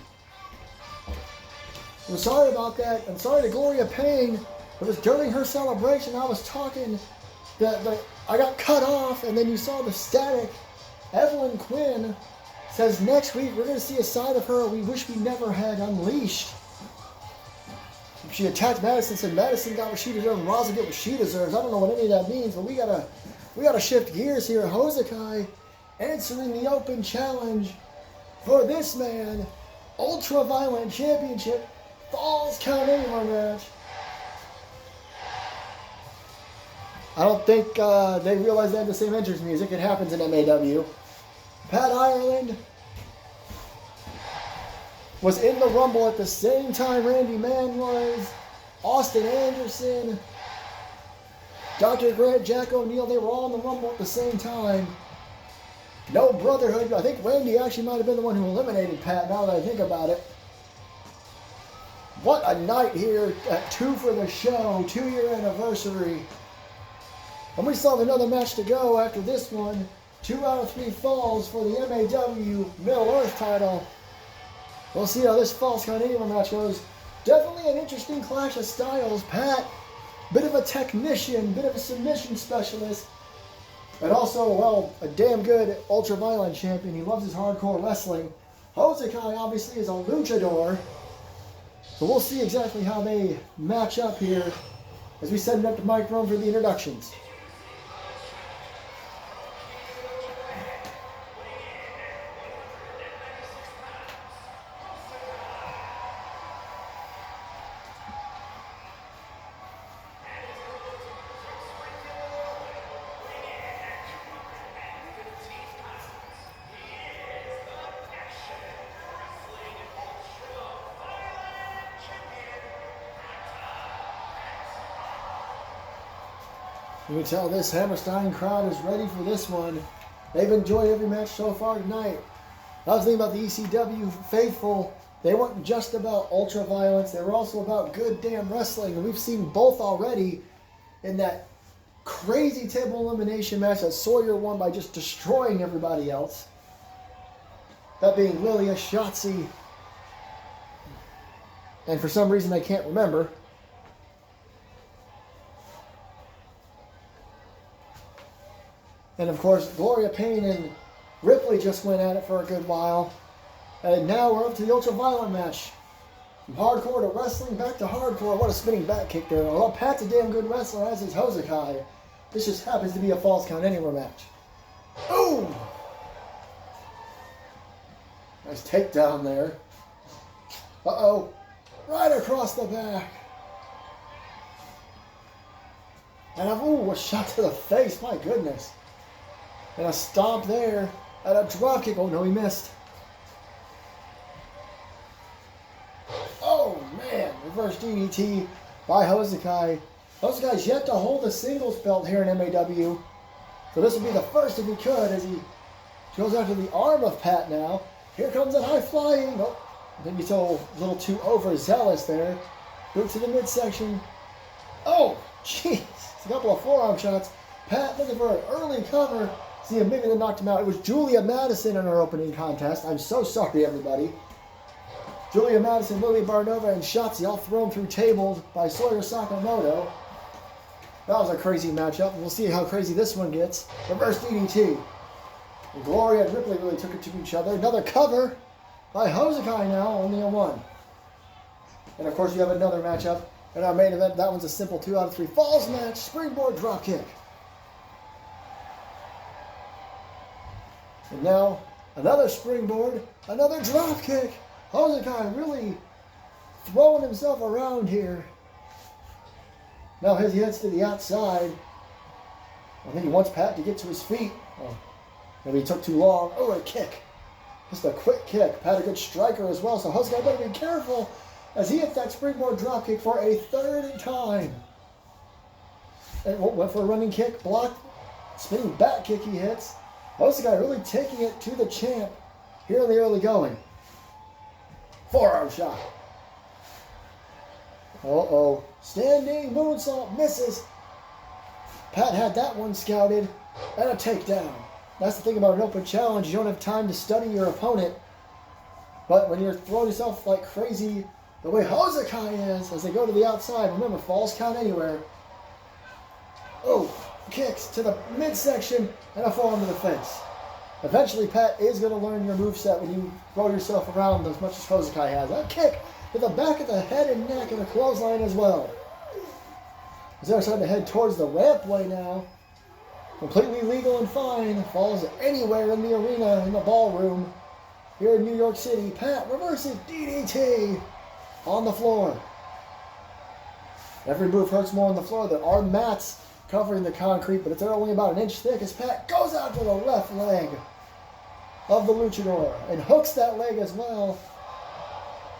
S1: I'm sorry about that. I'm sorry to Gloria Payne. It was during her celebration I was talking that I got cut off, and then you saw the static. Evelyn Quinn says next week we're going to see a side of her we wish we never had unleashed. She attacked Madison, said Madison got what she deserved, and Roz will get what she deserves. I don't know what any of that means, but we gotta shift gears here. Hosakai answering the open challenge for this man, Ultraviolet Championship Falls Count Anywhere match. I don't think they realize they have the same entrance music. It happens in MAW. Pat Ireland was in the Rumble at the same time Randy Mann was. Austin Anderson, Dr. Grant, Jack O'Neil, they were all in the Rumble at the same time. No brotherhood. I think Randy actually might have been the one who eliminated Pat, now that I think about it. What a night here at 2 for the show, 2-year anniversary. And we still have another match to go after this one. 2 out of 3 falls for the MAW Middle Earth title. We'll see how this Falls Count Anywhere match goes. Definitely an interesting clash of styles. Pat, bit of a technician, bit of a submission specialist. And also, well, a damn good Ultraviolet champion. He loves his hardcore wrestling. Hosakai obviously is a luchador. So we'll see exactly how they match up here as we send it up to Mike Rome for the introductions. You can tell this Hammerstein crowd is ready for this one. They've enjoyed every match so far tonight. I was thinking about the ECW faithful. They weren't just about ultra violence. They were also about good damn wrestling. And we've seen both already in that crazy table elimination match that Sawyer won by just destroying everybody else. That being Lilia, Shotzi, and for some reason I can't remember. And of course, Gloria Payne and Ripley just went at it for a good while. And now we're up to the ultra-violent match. From hardcore to wrestling, back to hardcore. What a spinning back kick there. Although Pat's a damn good wrestler, as is Hosakai. This just happens to be a Falls Count Anywhere match. Boom! Nice takedown there. Uh-oh. Right across the back. And a shot to the face. My goodness. And a stomp there. And a drop kick. Oh, no, he missed. Oh, man. Reverse DDT by Hosakai. Hosakai's yet to hold a singles belt here in MAW. So this will be the first if he could, as he goes after the arm of Pat now. Here comes that high flying. Oh, maybe he's a little too overzealous there. Boot to the midsection. Oh, jeez. A couple of forearm shots. Pat looking for an early cover. See him maybe they knocked him out. It was Julia Madison in her opening contest. I'm so sorry, everybody. Julia Madison, Lily Barnova, and Shotzi all thrown through tables by Sawyer Sakamoto. That was a crazy matchup. We'll see how crazy this one gets. Reverse DDT. And Gloria and Ripley really took it to each other. Another cover by Hosakai now, only a 1. And of course you have another matchup in our main event. That one's a simple 2 out of 3 falls match. Springboard drop kick. And now another springboard, another drop kick. Hosakai really throwing himself around here. Now he heads to the outside. I think he wants Pat to get to his feet. Oh, maybe he took too long. Oh, a kick. Just a quick kick. Pat a good striker as well, so Hosakai better be careful as he hits that springboard drop kick for a 3rd time. And went for a running kick, blocked. Spinning back kick he hits. Hosakai really taking it to the champ here in the early going. Forearm shot. Uh-oh. Standing moonsault misses. Pat had that one scouted. And a takedown. That's the thing about an open challenge. You don't have time to study your opponent. But when you're throwing yourself like crazy, the way Hosakai is, as they go to the outside, remember, falls count anywhere. Oh, kicks to the midsection and a forearm to the face. Eventually, Pat is going to learn your moveset when you throw yourself around as much as Hosakai has. A kick to the back of the head and neck and a clothesline as well. As they're starting to head towards the rampway now. Completely legal and fine. Falls anywhere in the arena, in the ballroom. Here in New York City, Pat reverses DDT on the floor. Every move hurts more on the floor. There are mats covering the concrete, but they're only about an inch thick as Pat goes out to the left leg of the luchador and hooks that leg as well.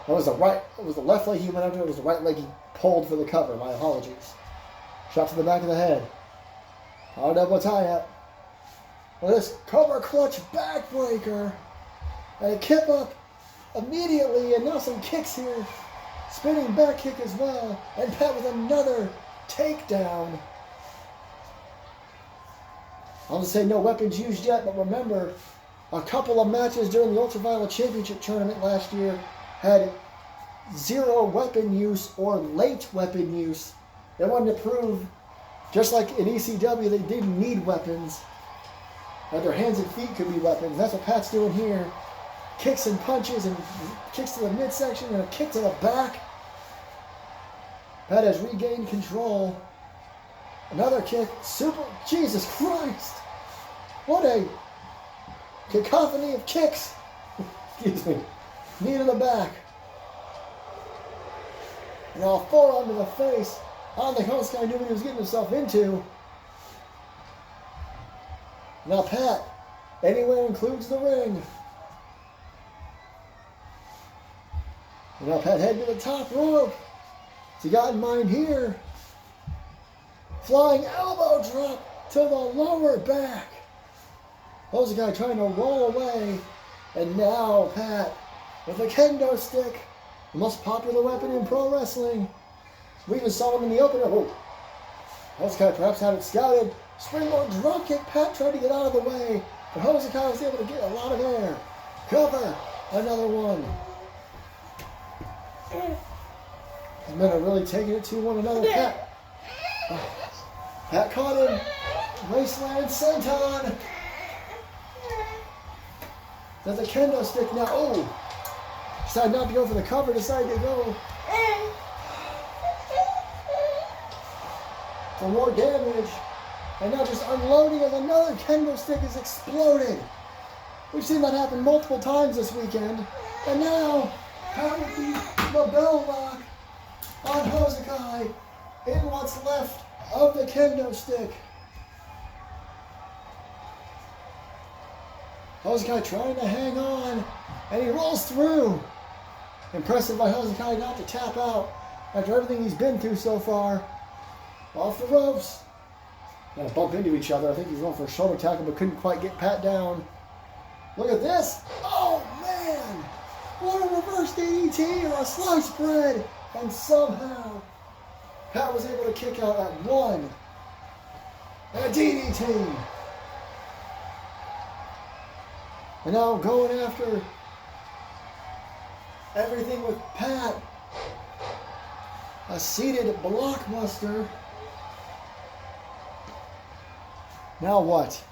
S1: It was the left leg he went after. It was the right leg he pulled for the cover. My apologies. Shot to the back of the head. Hard elbow tie up. Well, this Cobra Clutch backbreaker. And a kip up immediately, and now some kicks here. Spinning back kick as well. And Pat with another takedown. I'll just say no weapons used yet, but remember, a couple of matches during the Ultraviolet Championship tournament last year had 0 weapon use or late weapon use. They wanted to prove, just like in ECW, they didn't need weapons, that their hands and feet could be weapons. That's what Pat's doing here. Kicks and punches and kicks to the midsection and a kick to the back. Pat has regained control. Another kick. Jesus Christ. What a cacophony of kicks. Excuse me. Knee to the back. Now a forearm to the face. I don't think Hosakai knew what he was getting himself into. Now Pat, anywhere includes the ring. Now Pat heading to the top rope. What's he got in mind here? Flying elbow drop to the lower back. Hosakai trying to roll away. And now Pat with a kendo stick. The most popular weapon in pro wrestling. We even saw him in the opener. Oh. Hosakai perhaps had it scouted. Springboard dropkick. Pat tried to get out of the way. But Hosakai was able to get a lot of air. Cover. Another one. These men are really taking it to one another. Pat caught him. Wasteland senton. There's a kendo stick now. Oh! Decided not to go for the cover. Decided to go for more damage. And now just unloading of another kendo stick is exploded. We've seen that happen multiple times this weekend. And now, Pat with the bell lock on Hosakai in what's left of the kendo stick. Hosakai trying to hang on, and he rolls through. Impressive by Hosakai not to tap out after everything he's been through so far. Off the ropes. Gonna bump into each other. I think he's going for a shoulder tackle, but couldn't quite get Pat down. Look at this. Oh, man. What a reverse DDT or a sliced bread. And somehow, Pat was able to kick out at one. And a DDT. And now going after everything with Pat. A seated blockbuster. Now what?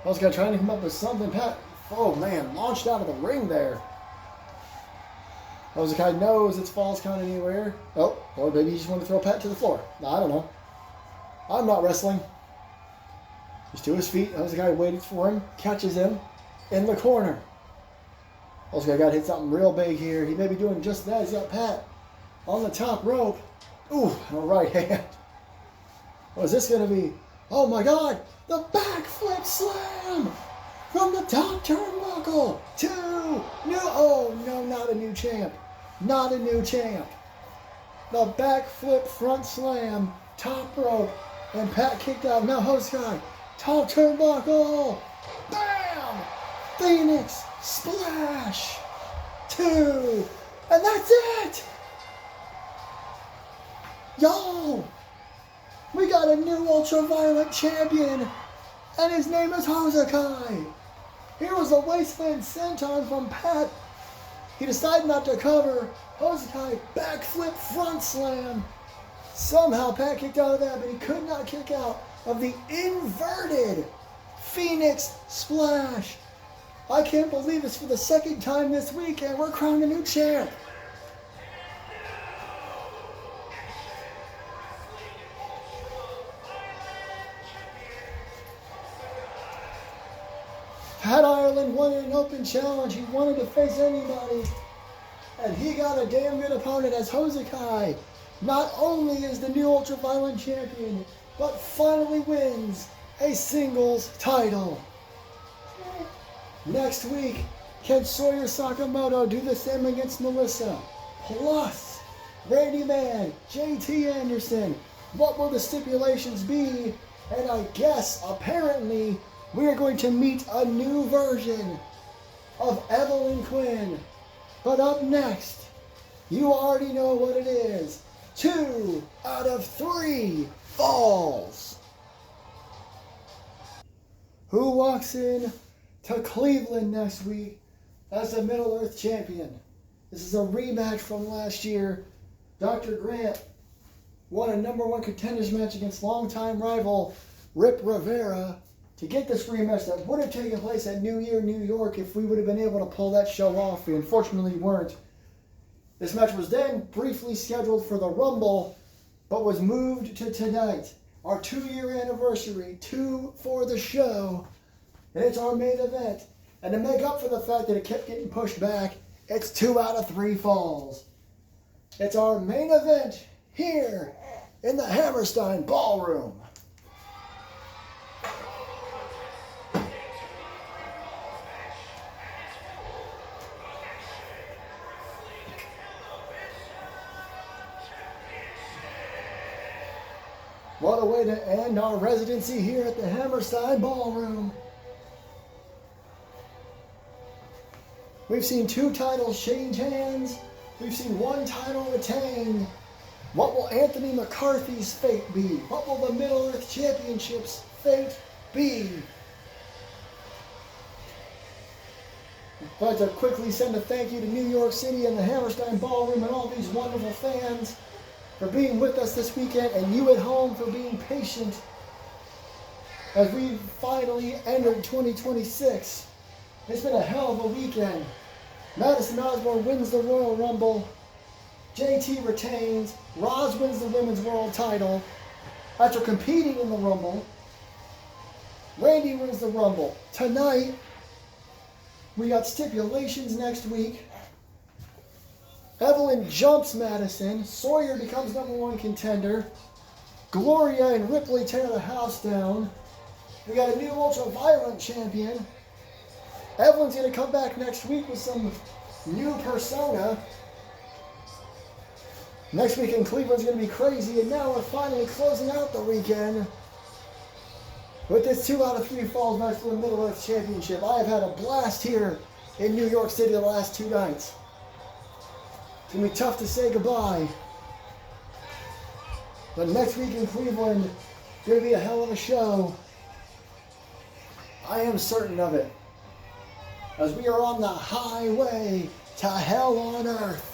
S1: Hosakai trying to come up with something. Pat, oh man, launched out of the ring there. Hosakai knows it's falls count anywhere. Oh, or maybe he just wanted to throw Pat to the floor. I don't know. I'm not wrestling. He's to his feet. Hosakai waited for him, catches him in the corner. Hosakai got to hit something real big here. He may be doing just that. He's got Pat on the top rope. Ooh, and a right hand. What is this going to be? Oh my God, the backflip slam from the top turnbuckle to oh no, not a new champ. Not a new champ. The backflip front slam, top rope, and Pat kicked out. Now Hosakai, top turnbuckle, bam! Phoenix splash, 2, and that's it! Yo! We got a new ultraviolet champion, and his name is Hosakai. Here was a wasteland senton from Pat. He decided not to cover. Hosakai backflip front slam. Somehow Pat kicked out of that, but he could not kick out of the inverted Phoenix splash. I can't believe it's for the second time this weekend. We're crowning a new champ. Pat Ireland wanted an open challenge. He wanted to face anybody. And he got a damn good opponent as Hosakai. Not only is the new ultraviolet champion, but finally wins a singles title. Next week, can Sawyer Sakamoto do the same against Melissa? Plus, Randy Man, JT Anderson. What will the stipulations be? And I guess, apparently, we are going to meet a new version of Evelyn Quinn. But up next, you already know what it is. 2 out of 3 falls. Who walks in to Cleveland next week as the Middle Earth champion? This is a rematch from last year. Dr. Grant won a #1 contenders match against longtime rival Rip Rivera to get this rematch that would have taken place at New Year, New York if we would have been able to pull that show off. We unfortunately weren't. This match was then briefly scheduled for the Rumble, but was moved to tonight. Our 2-year anniversary, 2 for the show, and it's our main event. And to make up for the fact that it kept getting pushed back, it's 2 out of 3 falls. It's our main event here in the Hammerstein Ballroom. What a way to end our residency here at the Hammerstein Ballroom. We've seen 2 titles change hands. We've seen 1 title retained. What will Anthony McCarthy's fate be? What will the Middle-earth Championship's fate be? I'd like to quickly send a thank you to New York City and the Hammerstein Ballroom and all these wonderful fans for being with us this weekend, and you at home for being patient as we finally entered 2026. It's been a hell of a weekend. Madison Osborne wins the Royal Rumble. JT retains. Roz wins the Women's World title after competing in the Rumble. Randy wins the Rumble. Tonight, we got stipulations next week. Evelyn jumps Madison. Sawyer becomes #1 contender. Gloria and Ripley tear the house down. We got a new ultra-violent champion. Evelyn's going to come back next week with some new persona. Next week in Cleveland's going to be crazy, and now we're finally closing out the weekend with this 2 out of 3 falls match for the Middle-earth Championship. I have had a blast here in New York City the last 2 nights. It's going to be tough to say goodbye. But next week in Cleveland, it's going to be a hell of a show. I am certain of it, as we are on the highway to hell on earth.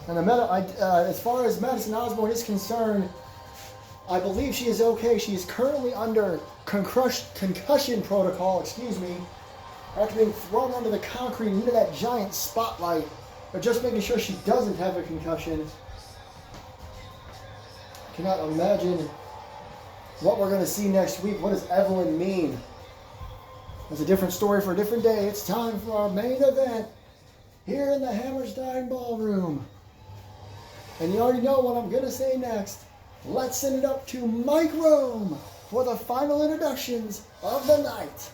S1: And as far as Madison Osborne is concerned, I believe she is okay. She is currently under concussion protocol, after being thrown onto the concrete into that giant spotlight. But just making sure she doesn't have a concussion. I cannot imagine what we're going to see next week. What does Evelyn mean? It's a different story for a different day. It's time for our main event here in the Hammerstein Ballroom. And you already know what I'm going to say next. Let's send it up to Mike Rome for the final introductions of the night.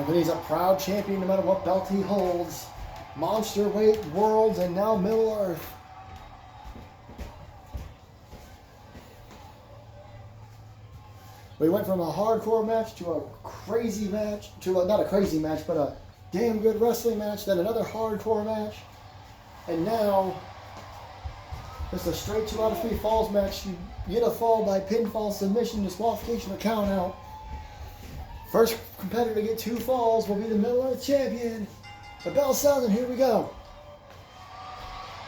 S1: But he's a proud champion no matter what belt he holds. Monster weight, world, and now Middle Earth. We went from a hardcore match to a crazy match, not a crazy match, but a damn good wrestling match, then another hardcore match. And now, it's a straight 2 out of 3 falls match. You get a fall by pinfall, submission, disqualification, or count out. First competitor to get 2 falls will be the Middle Earth Champion. The bell sounds, and here we go.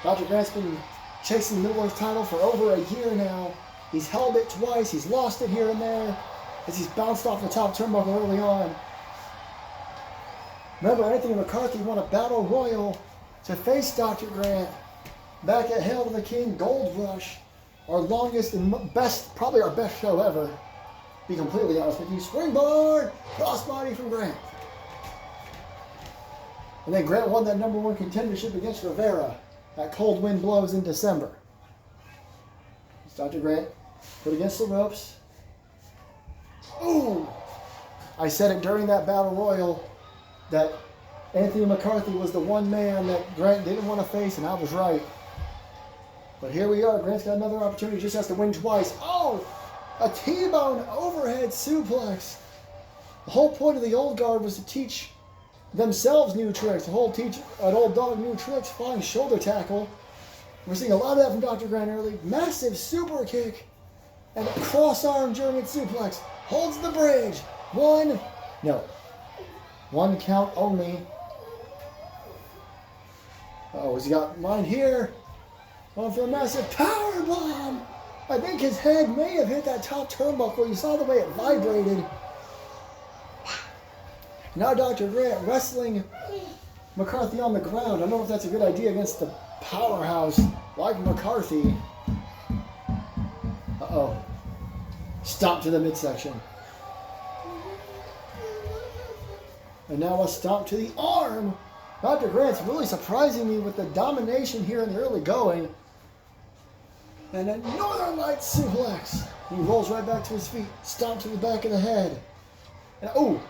S1: Dr. Grant's been chasing the Middle Earth title for over a year now. He's held it twice. He's lost it here and there as he's bounced off the top turnbuckle early on. Remember, Anthony McCarthy won a battle royal to face Dr. Grant back at Hail to the King Gold Rush. Our longest and best, probably our best show ever. Be completely honest with you. Springboard crossbody from Grant. And then Grant won that #1 contendership against Rivera at Cold Wind Blows in December. It's Dr. Grant put against the ropes. Ooh! I said it during that battle royal that Anthony McCarthy was the one man that Grant didn't want to face, and I was right. But here we are. Grant's got another opportunity. Just has to win twice. Oh! A T-bone overhead suplex. The whole point of the old guard was to teach themselves new tricks. Teach an old dog new tricks. Flying shoulder tackle. We're seeing a lot of that from Dr. Grant early. Massive super kick. And a cross-arm German suplex. Holds the bridge. One count only. Oh, has he got mine here? Going for a massive power bomb. I think his head may have hit that top turnbuckle. You saw the way it vibrated. Now Dr. Grant wrestling McCarthy on the ground. I don't know if that's a good idea against the powerhouse like McCarthy. Uh-oh. Stomp to the midsection. And now a stomp to the arm. Dr. Grant's really surprising me with the domination here in the early going. And a Northern Lights suplex. He rolls right back to his feet. Stomp to the back of the head. And oh,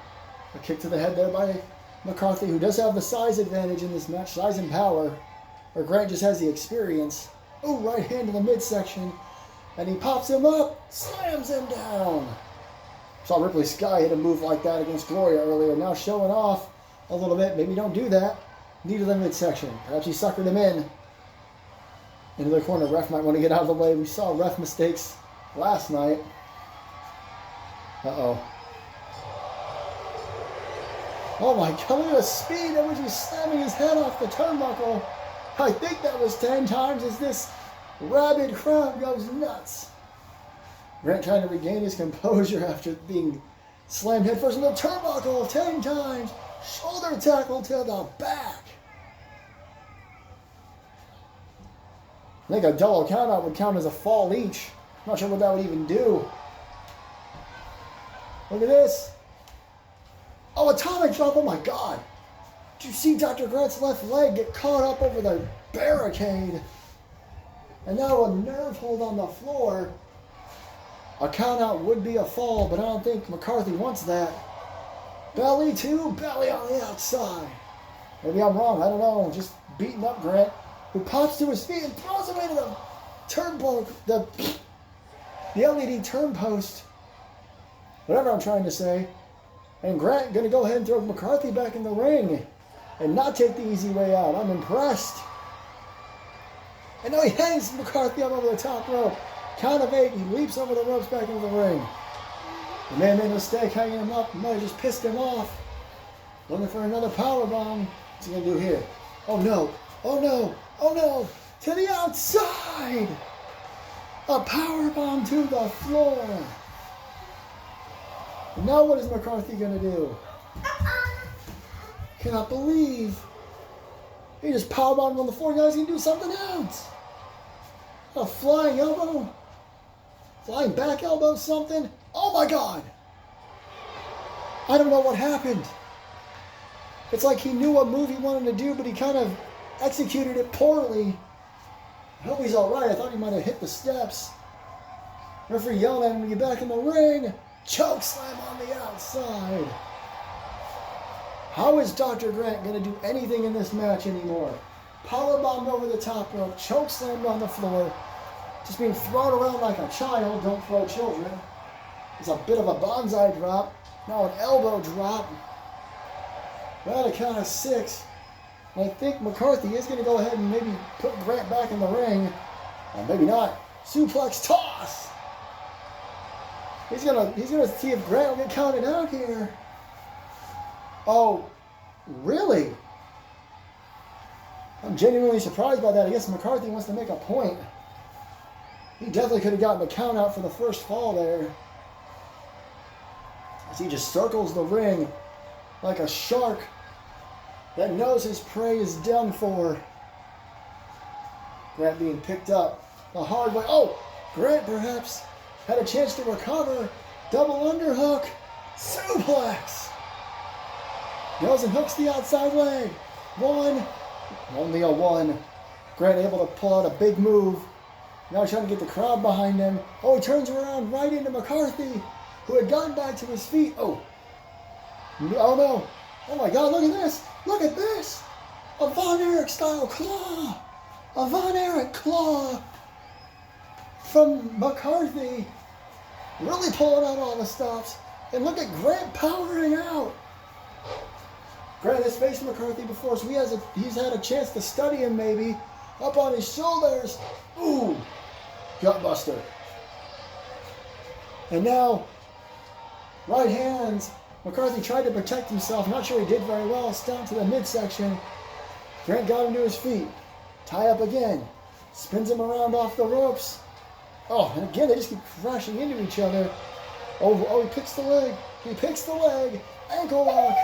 S1: a kick to the head there by McCarthy, who does have the size advantage in this match. Size and power. Or Grant just has the experience. Oh, right hand to the midsection. And he pops him up. Slams him down. Saw Ripley Sky hit a move like that against Gloria earlier. Now showing off a little bit. Maybe don't do that. Knee to the midsection. Perhaps he suckered him in. Into the corner. Ref might want to get out of the way. We saw ref mistakes last night. Uh-oh. Oh my God, look at the speed at which he's slamming his head off the turnbuckle. I think that was 10 times as this rabid crowd goes nuts. Grant trying to regain his composure after being slammed headfirst into the turnbuckle 10 times. Shoulder tackle to the back. I think a double countout would count as a fall each. I'm not sure what that would even do. Look at this. Oh, atomic drop. Oh my God. Did you see Dr. Grant's left leg get caught up over the barricade? And now a nerve hold on the floor. A countout would be a fall, but I don't think McCarthy wants that. Belly to belly on the outside. Maybe I'm wrong. I don't know. Just beating up Grant, who pops to his feet and throws him into the turnbuckle, the LED turn post. Whatever I'm trying to say. And Grant going to go ahead and throw McCarthy back in the ring and not take the easy way out. I'm impressed. And now he hangs McCarthy up over the top rope. Count of 8. He leaps over the ropes back into the ring. The man made a mistake hanging him up. He might have just pissed him off. Looking for another powerbomb. What's he going to do here? Oh no. Oh no. Oh no. To the outside. A powerbomb to the floor. And now what is McCarthy going to do? Cannot believe. He just powerbombed on the floor. Now he's going to do something else. A flying elbow? Flying back elbow something? Oh my God. I don't know what happened. It's like he knew what move he wanted to do, but he kind of executed it poorly. I hope he's all right. I thought he might have hit the steps. Referee yelled at him to get back in the ring. Choke slam on the outside. How is Dr. Grant going to do anything in this match anymore? Powerbombed over the top rope, choke slammed on the floor, just being thrown around like a child. Don't throw children. It's a bit of a bonsai drop. Now an elbow drop. Well, a count of 6. And I think McCarthy is going to go ahead and maybe put Grant back in the ring. Or maybe not. Suplex toss. He's gonna see if Grant will get counted out here. Oh, really? I'm genuinely surprised by that. I guess McCarthy wants to make a point. He definitely could have gotten the count out for the first fall there. As he just circles the ring like a shark that knows his prey is done for. Grant being picked up the hard way. Oh, Grant perhaps had a chance to recover. Double underhook. Suplex. Goes and hooks the outside leg. 1. Only a 1. Grant able to pull out a big move. Now he's trying to get the crowd behind him. Oh, he turns around right into McCarthy, who had gotten back to his feet. Oh. Oh no. Oh my God, look at this. Look at this. A Von Erich style claw. A Von Erich claw from McCarthy. Really pulling out all the stops. And look at Grant powering out. Grant has faced McCarthy before, so he's had a chance to study him maybe. Up on his shoulders. Ooh. Gutbuster. And now, right hands. McCarthy tried to protect himself. Not sure he did very well. Stomp to the midsection. Grant got him to his feet. Tie up again. Spins him around off the ropes. Oh, and again, they just keep crashing into each other. Oh, he picks the leg. He picks the leg. Ankle lock.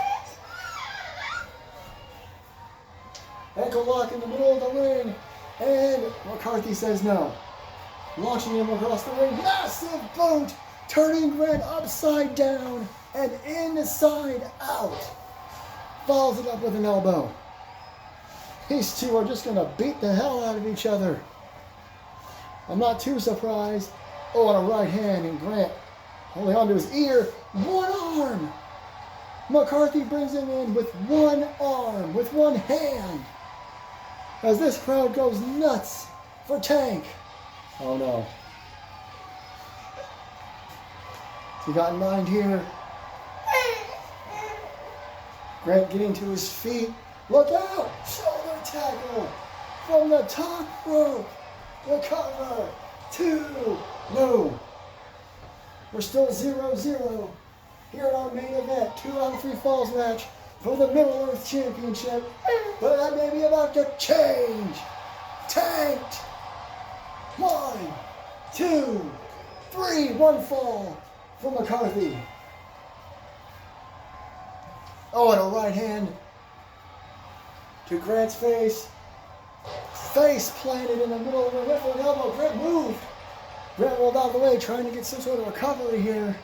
S1: Ankle lock in the middle of the ring. And McCarthy says no. Launching him across the ring. Massive boot. Turning Grant upside down and inside out. Follows it up with an elbow. These two are just going to beat the hell out of each other. I'm not too surprised. Oh, on a right hand, and Grant holding onto his ear. One arm. McCarthy brings him in with one arm, with one hand. As this crowd goes nuts for Tank. Oh no. He got in mind here. Grant getting to his feet. Look out! Shoulder tackle from the top rope. The cover. 2. No. We're still 0-0 here at our main event. 2 out of 3 falls match for the Middle Earth Championship. But that may be about to change. Tanked. 1, 2, 3. 1 fall for McCarthy. Oh, and a right hand to Grant's face. Face planted in the middle of the ring for an elbow. Grant moved. Grant rolled out of the way, trying to get some sort of recovery here.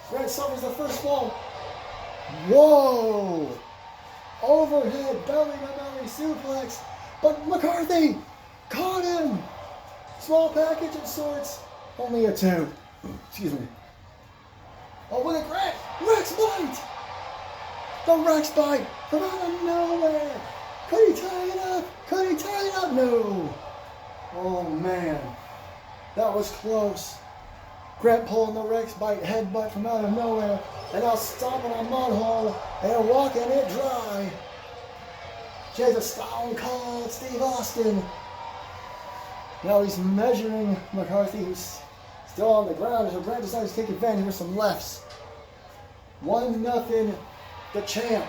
S1: Grant suffers the first fall. Whoa! Overhead, belly-to-belly suplex. But McCarthy caught him. Small package of sorts. Only a 2. Excuse me. Oh, look at Grant. Rex bite. The Rex bite from out of nowhere. Could he tie it up? Could he tie it up? No. Oh, man. That was close. Grant pulling the Rex bite headbutt from out of nowhere. And now stomping a mud hole and walking it dry. Jay's a Stone Cold Steve Austin. Now he's measuring McCarthy, who's still on the ground. So Grant decides to take advantage with some lefts. 1-0, the champ.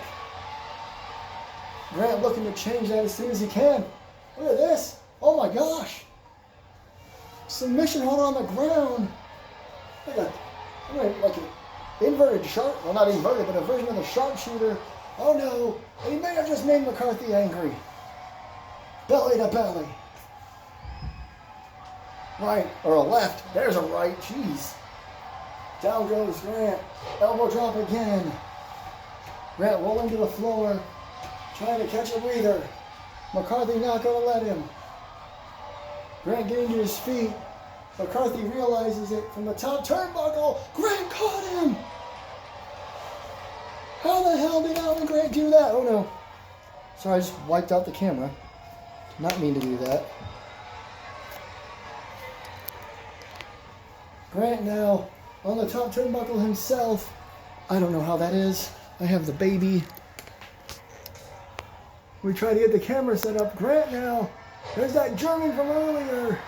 S1: Grant looking to change that as soon as he can. Look at this. Oh my gosh. Submission hold on the ground. Like an inverted sharp. Well, not inverted, but a version of the sharpshooter. Oh no. And he may have just made McCarthy angry. Belly to belly. Right, or a left. There's a right. Jeez. Down goes Grant. Elbow drop again. Grant rolling to the floor. Trying to catch a breather. McCarthy not going to let him. Grant getting to his feet. McCarthy realizes it from the top turnbuckle. Grant caught him. How the hell did Alan Grant do that? Oh no. Sorry, I just wiped out the camera. Did not mean to do that. Grant now on the top turnbuckle himself. I don't know how that is. I have the baby. We try to get the camera set up. Grant now. There's that German from earlier.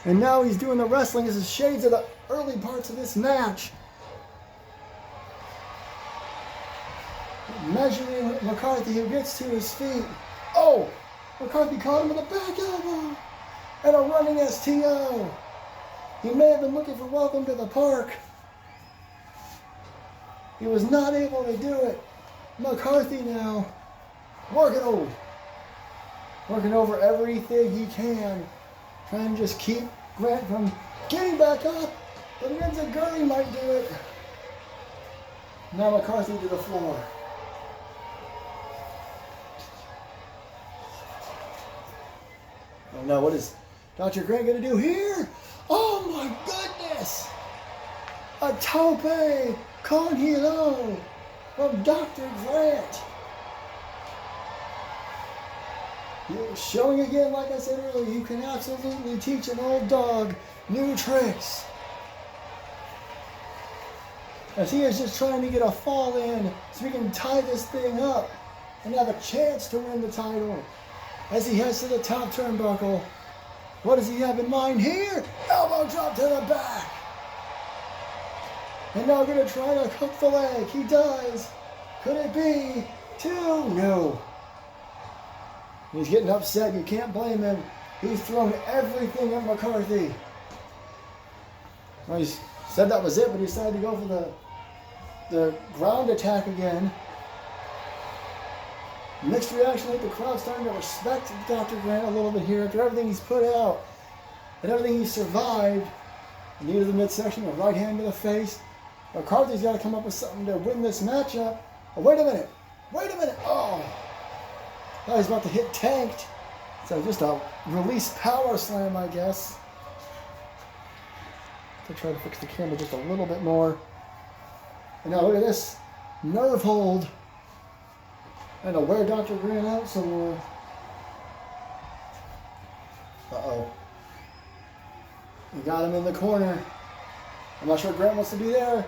S1: And now he's doing the wrestling. This is shades of the early parts of this match. Measuring McCarthy, who gets to his feet. Oh! McCarthy caught him with a back elbow. And a running STO. He may have been looking for welcome to the park. He was not able to do it. McCarthy now working over everything he can, trying to just keep Grant from getting back up, but Gurney might do it. Now McCarthy to the floor. Oh no, what is Dr. Grant going to do here? Oh my goodness! A tope con hilo from Dr. Grant. Showing again, like I said earlier, you can absolutely teach an old dog new tricks. As he is just trying to get a fall in so we can tie this thing up and have a chance to win the title. As he heads to the top turnbuckle, what does he have in mind here? Elbow drop to the back. And now going to try to hook the leg. He does. Could it be 2? No. He's getting upset. You can't blame him. He's thrown everything at McCarthy. Well, he said that was it, but he decided to go for the ground attack again. Mixed reaction. I think the crowd's starting to respect Dr. Grant a little bit here after everything he's put out and everything he's survived. Knee to the midsection, a right hand to the face. McCarthy's got to come up with something to win this matchup. Oh, wait a minute. Wait a minute. Oh. Now he's about to hit tanked. So just a release power slam, I guess. To try to fix the camera just a little bit more. And now look at this. Nerve hold. And to wear Dr. Grant out some more. Uh-oh. You got him in the corner. I'm not sure Grant wants to be there.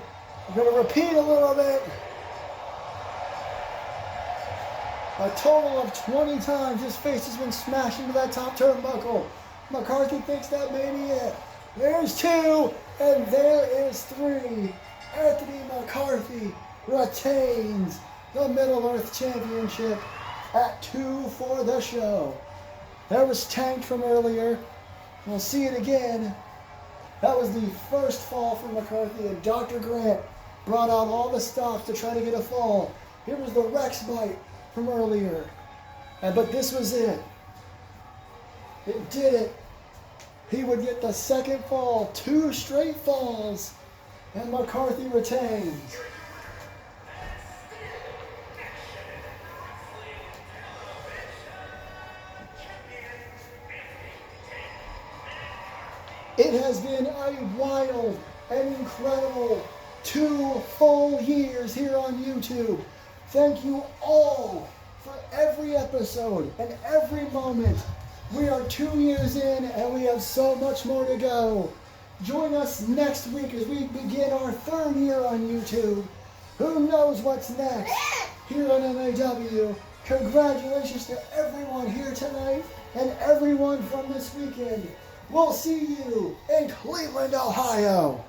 S1: I'm going to repeat a little bit. A total of 20 times his face has been smashed into that top turnbuckle. McCarthy thinks that may be it. There's 2, and there is 3. Anthony McCarthy retains the Middle Earth Championship at 2 for the show. That was tanked from earlier. We'll see it again. That was the first fall for McCarthy, and Dr. Grant brought out all the stops to try to get a fall. Here was the Rex bite from earlier. But this was it. It did it. He would get the second fall, 2 straight falls, and McCarthy retains. It has been a wild and incredible 2 full years here on YouTube. Thank you all for every episode and every moment. We are 2 years in and we have so much more to go. Join us next week as we begin our 3rd year on YouTube. Who knows what's next here on MAW. Congratulations to everyone here tonight and everyone from this weekend. We'll see you in Cleveland, Ohio.